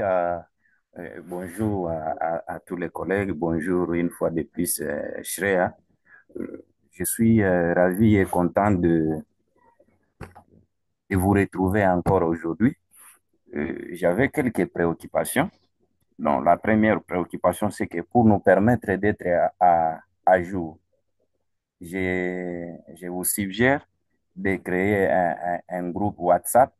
Bonjour à tous les collègues. Bonjour une fois de plus, Shreya. Je suis ravi et content de vous retrouver encore aujourd'hui. J'avais quelques préoccupations. Donc, la première préoccupation, c'est que pour nous permettre d'être à jour, je vous suggère de créer un groupe WhatsApp.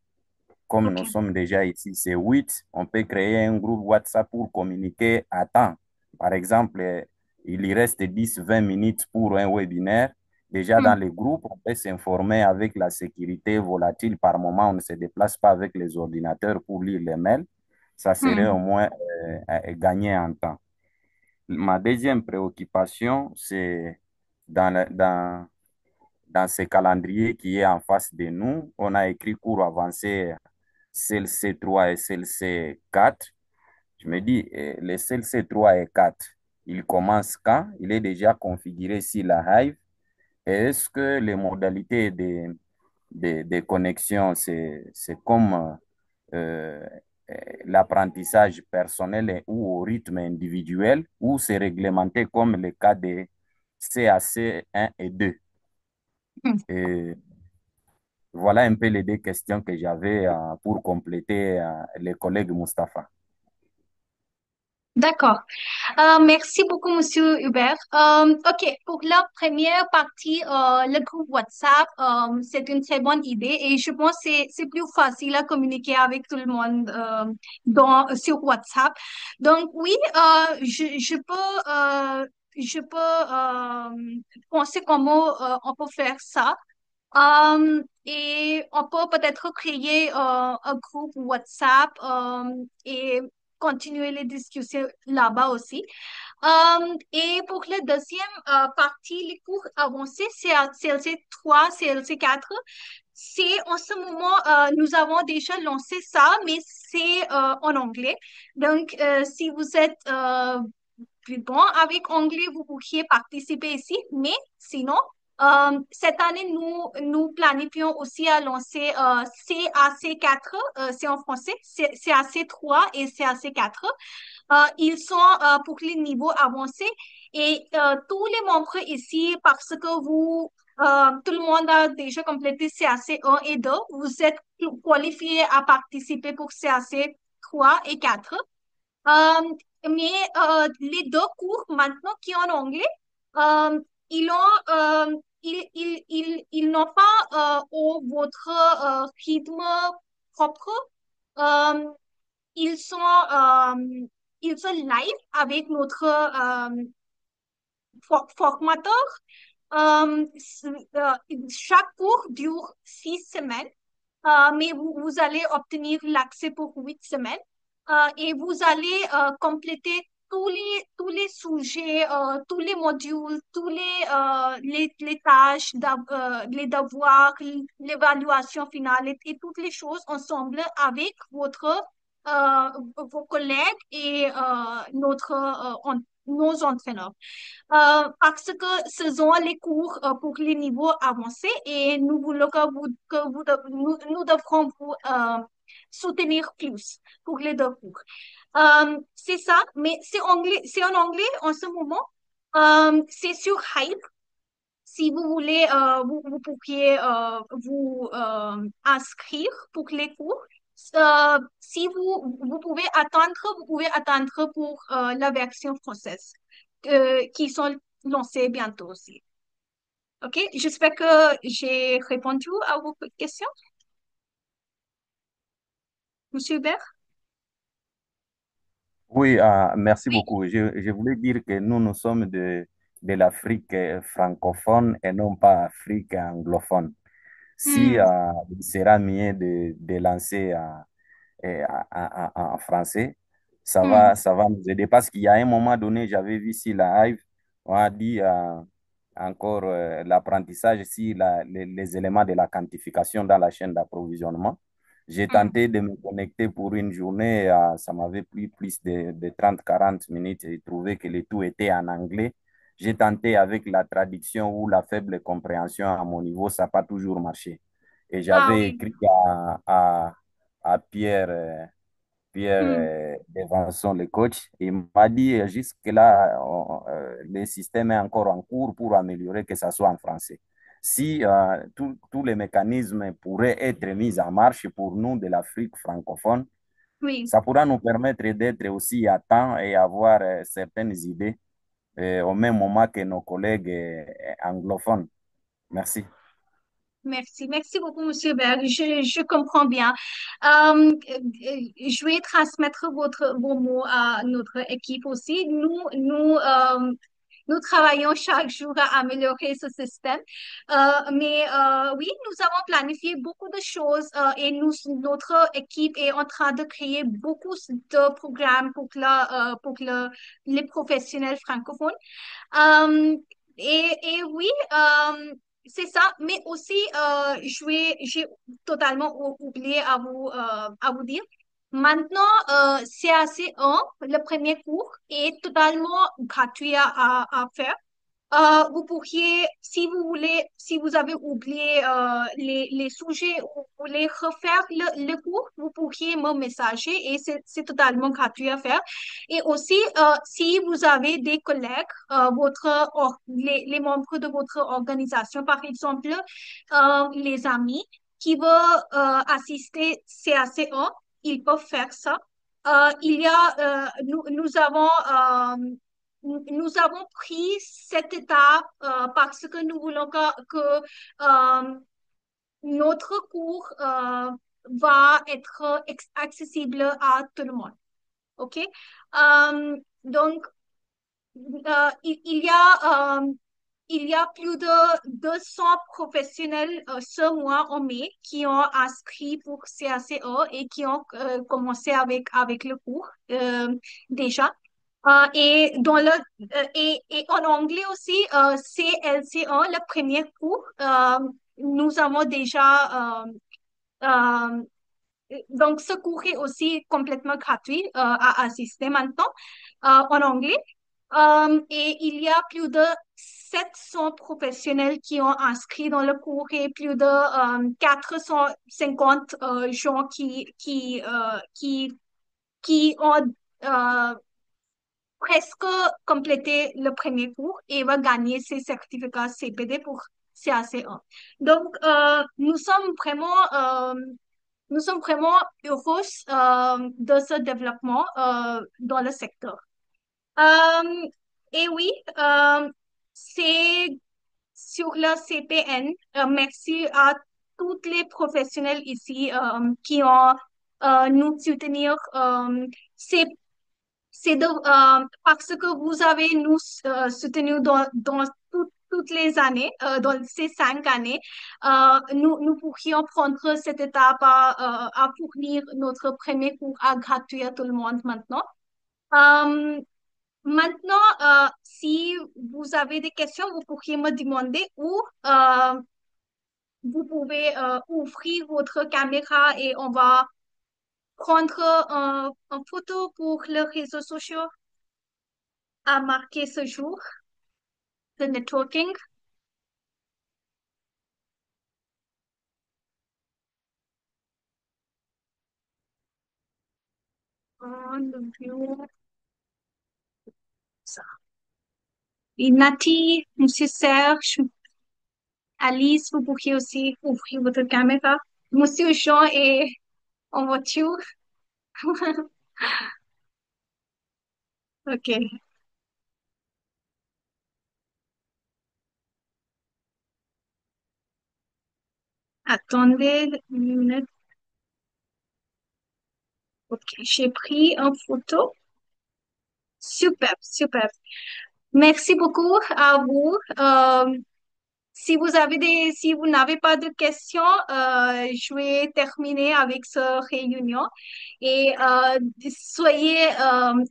Comme nous OK. sommes déjà ici, c'est 8, on peut créer un groupe WhatsApp pour communiquer à temps. Par exemple, il y reste 10-20 minutes pour un webinaire. Déjà Hmm, dans le groupe, on peut s'informer avec la sécurité volatile. Par moment, on ne se déplace pas avec les ordinateurs pour lire les mails. Ça serait au hmm. moins gagner en temps. Ma deuxième préoccupation, c'est dans ce calendrier qui est en face de nous, on a écrit cours avancé CLC3 et CLC4. Je me dis, les CLC3 et 4, ils commencent quand? Il est déjà configuré sur la Hive. Et est-ce que les modalités de connexion, c'est comme euh, l'apprentissage personnel ou au rythme individuel, ou c'est réglementé comme le cas de CAC 1 et 2? Hmm. Et voilà un peu les deux questions que j'avais pour compléter les collègues Mustapha. D'accord. Merci beaucoup, Monsieur Hubert. OK, pour la première partie, le groupe WhatsApp, c'est une très bonne idée et je pense que c'est plus facile à communiquer avec tout le monde sur WhatsApp. Donc, oui, je peux penser comment on peut faire ça. Et on peut peut-être créer un groupe WhatsApp et continuer les discussions là-bas aussi. Et pour la deuxième partie, les cours avancés, CLC3, CLC4, c'est en ce moment, nous avons déjà lancé ça, mais c'est en anglais. Donc, si vous êtes plus bon avec anglais, vous pourriez participer ici, mais sinon, cette année, nous planifions aussi à lancer CAC4, c'est en français, CAC3 et CAC4. Ils sont pour les niveaux avancés et tous les membres ici, parce que tout le monde a déjà complété CAC1 et 2, vous êtes qualifiés à participer pour CAC3 et 4. Mais les deux cours maintenant qui sont en anglais, ils ont, ils n'ont pas au votre rythme propre. Euh, ils sont, euh, ils sont live avec notre formateur. Chaque cours dure 6 semaines, mais vous allez obtenir l'accès pour 8 semaines et vous allez compléter tous les sujets, tous les modules, les tâches, les devoirs, l'évaluation finale et toutes les choses ensemble avec vos collègues et nos entraîneurs. Parce que ce sont les cours pour les niveaux avancés et nous voulons nous devrons vous soutenir plus pour les deux cours. C'est ça, mais c'est en anglais en ce moment. C'est sur Hype. Si vous voulez, vous pourriez vous inscrire pour les cours. Si vous pouvez attendre pour la version française qui sont lancées bientôt aussi. OK? J'espère que j'ai répondu à vos questions, Monsieur Hubert. Oui, merci Oui. beaucoup. Je voulais dire que nous sommes de l'Afrique francophone et non pas Afrique anglophone. Si Hmm. il sera mieux de lancer en français, Hmm. ça va nous aider. Parce qu'il y a un moment donné, j'avais vu si la Hive, on a dit encore l'apprentissage, si les éléments de la quantification dans la chaîne d'approvisionnement. J'ai Hmm. tenté de me connecter pour une journée, ça m'avait pris plus de 30-40 minutes. J'ai trouvé que le tout était en anglais. J'ai tenté avec la traduction ou la faible compréhension à mon niveau, ça n'a pas toujours marché. Et Ah j'avais oui. écrit à Pierre, Pierre Hmm. Devanson, le coach. Il m'a dit jusque-là, le système est encore en cours pour améliorer que ça soit en français. Si tous les mécanismes pourraient être mis en marche pour nous de l'Afrique francophone, Oui. ça pourra nous permettre d'être aussi à temps et avoir certaines idées au même moment que nos collègues anglophones. Merci. Merci, merci beaucoup, Monsieur Berg. Je comprends bien. Je vais transmettre vos mots à notre équipe aussi. Nous travaillons chaque jour à améliorer ce système. Mais oui, nous avons planifié beaucoup de choses notre équipe est en train de créer beaucoup de programmes pour les professionnels francophones. Euh, et oui, c'est ça, mais aussi, j'ai totalement oublié à vous dire. Maintenant, CAC1, le premier cours, est totalement gratuit à faire. Vous pourriez, si vous voulez, si vous avez oublié les sujets ou vous voulez refaire le cours, vous pourriez me messager et c'est totalement gratuit à faire. Et aussi, si vous avez des collègues, les membres de votre organisation, par exemple, les amis qui veulent assister CAC1, ils peuvent faire ça. Nous avons pris cette étape parce que nous voulons que notre cours va être accessible à tout le monde. OK? Donc, il y a plus de 200 professionnels ce mois en mai qui ont inscrit pour CACE et qui ont commencé avec le cours déjà. Et en anglais aussi, CLC1, le premier cours, nous avons déjà euh, donc, ce cours est aussi complètement gratuit à assister maintenant en anglais. Et il y a plus de 700 professionnels qui ont inscrit dans le cours et plus de 450 gens qui ont euh, presque complété le premier cours et va gagner ses certificats CPD pour CAC1. Donc, nous sommes vraiment heureux de ce développement dans le secteur. Euh, et oui, c'est sur le CPN. Merci à tous les professionnels ici qui ont nous soutenir. C'est parce que vous avez nous soutenu dans toutes les années, dans ces 5 années, nous pourrions prendre cette étape à fournir notre premier cours à gratuit à tout le monde maintenant. Euh, Maintenant, si vous avez des questions, vous pourriez me demander ou vous pouvez ouvrir votre caméra et on va prendre une photo pour les réseaux sociaux à marquer ce jour de networking. Le bureau, ça. Et Nati, Monsieur Serge, Alice, vous pourriez aussi ouvrir votre caméra. Monsieur Jean en voiture. Ok. Attendez une minute. Ok, j'ai pris une photo. Super, super. Merci beaucoup à vous. Si vous n'avez pas de questions, je vais terminer avec cette réunion et soyez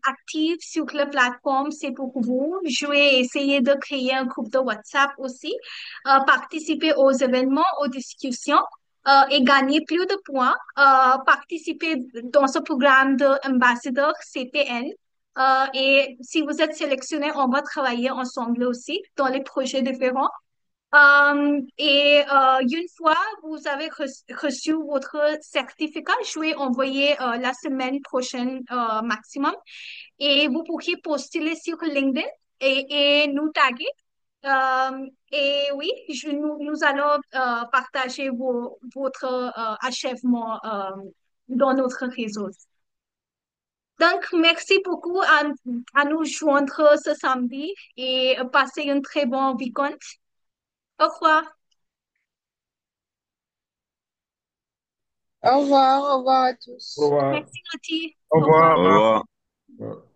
actifs sur la plateforme, c'est pour vous. Je vais essayer de créer un groupe de WhatsApp aussi, participer aux événements, aux discussions. Et gagner plus de points, participer dans ce programme d'ambassadeur CPN. Et si vous êtes sélectionné, on va travailler ensemble aussi dans les projets différents. Une fois vous avez reçu votre certificat, je vais envoyer la semaine prochaine maximum. Et vous pourriez postuler sur LinkedIn et nous taguer. Et oui, nous allons partager votre achèvement dans notre réseau. Donc, merci beaucoup à nous joindre ce samedi et passez un très bon week-end. Au revoir. Au revoir à tous. Au revoir. Merci, Nati. Au Au revoir. revoir. Au revoir. Ouais.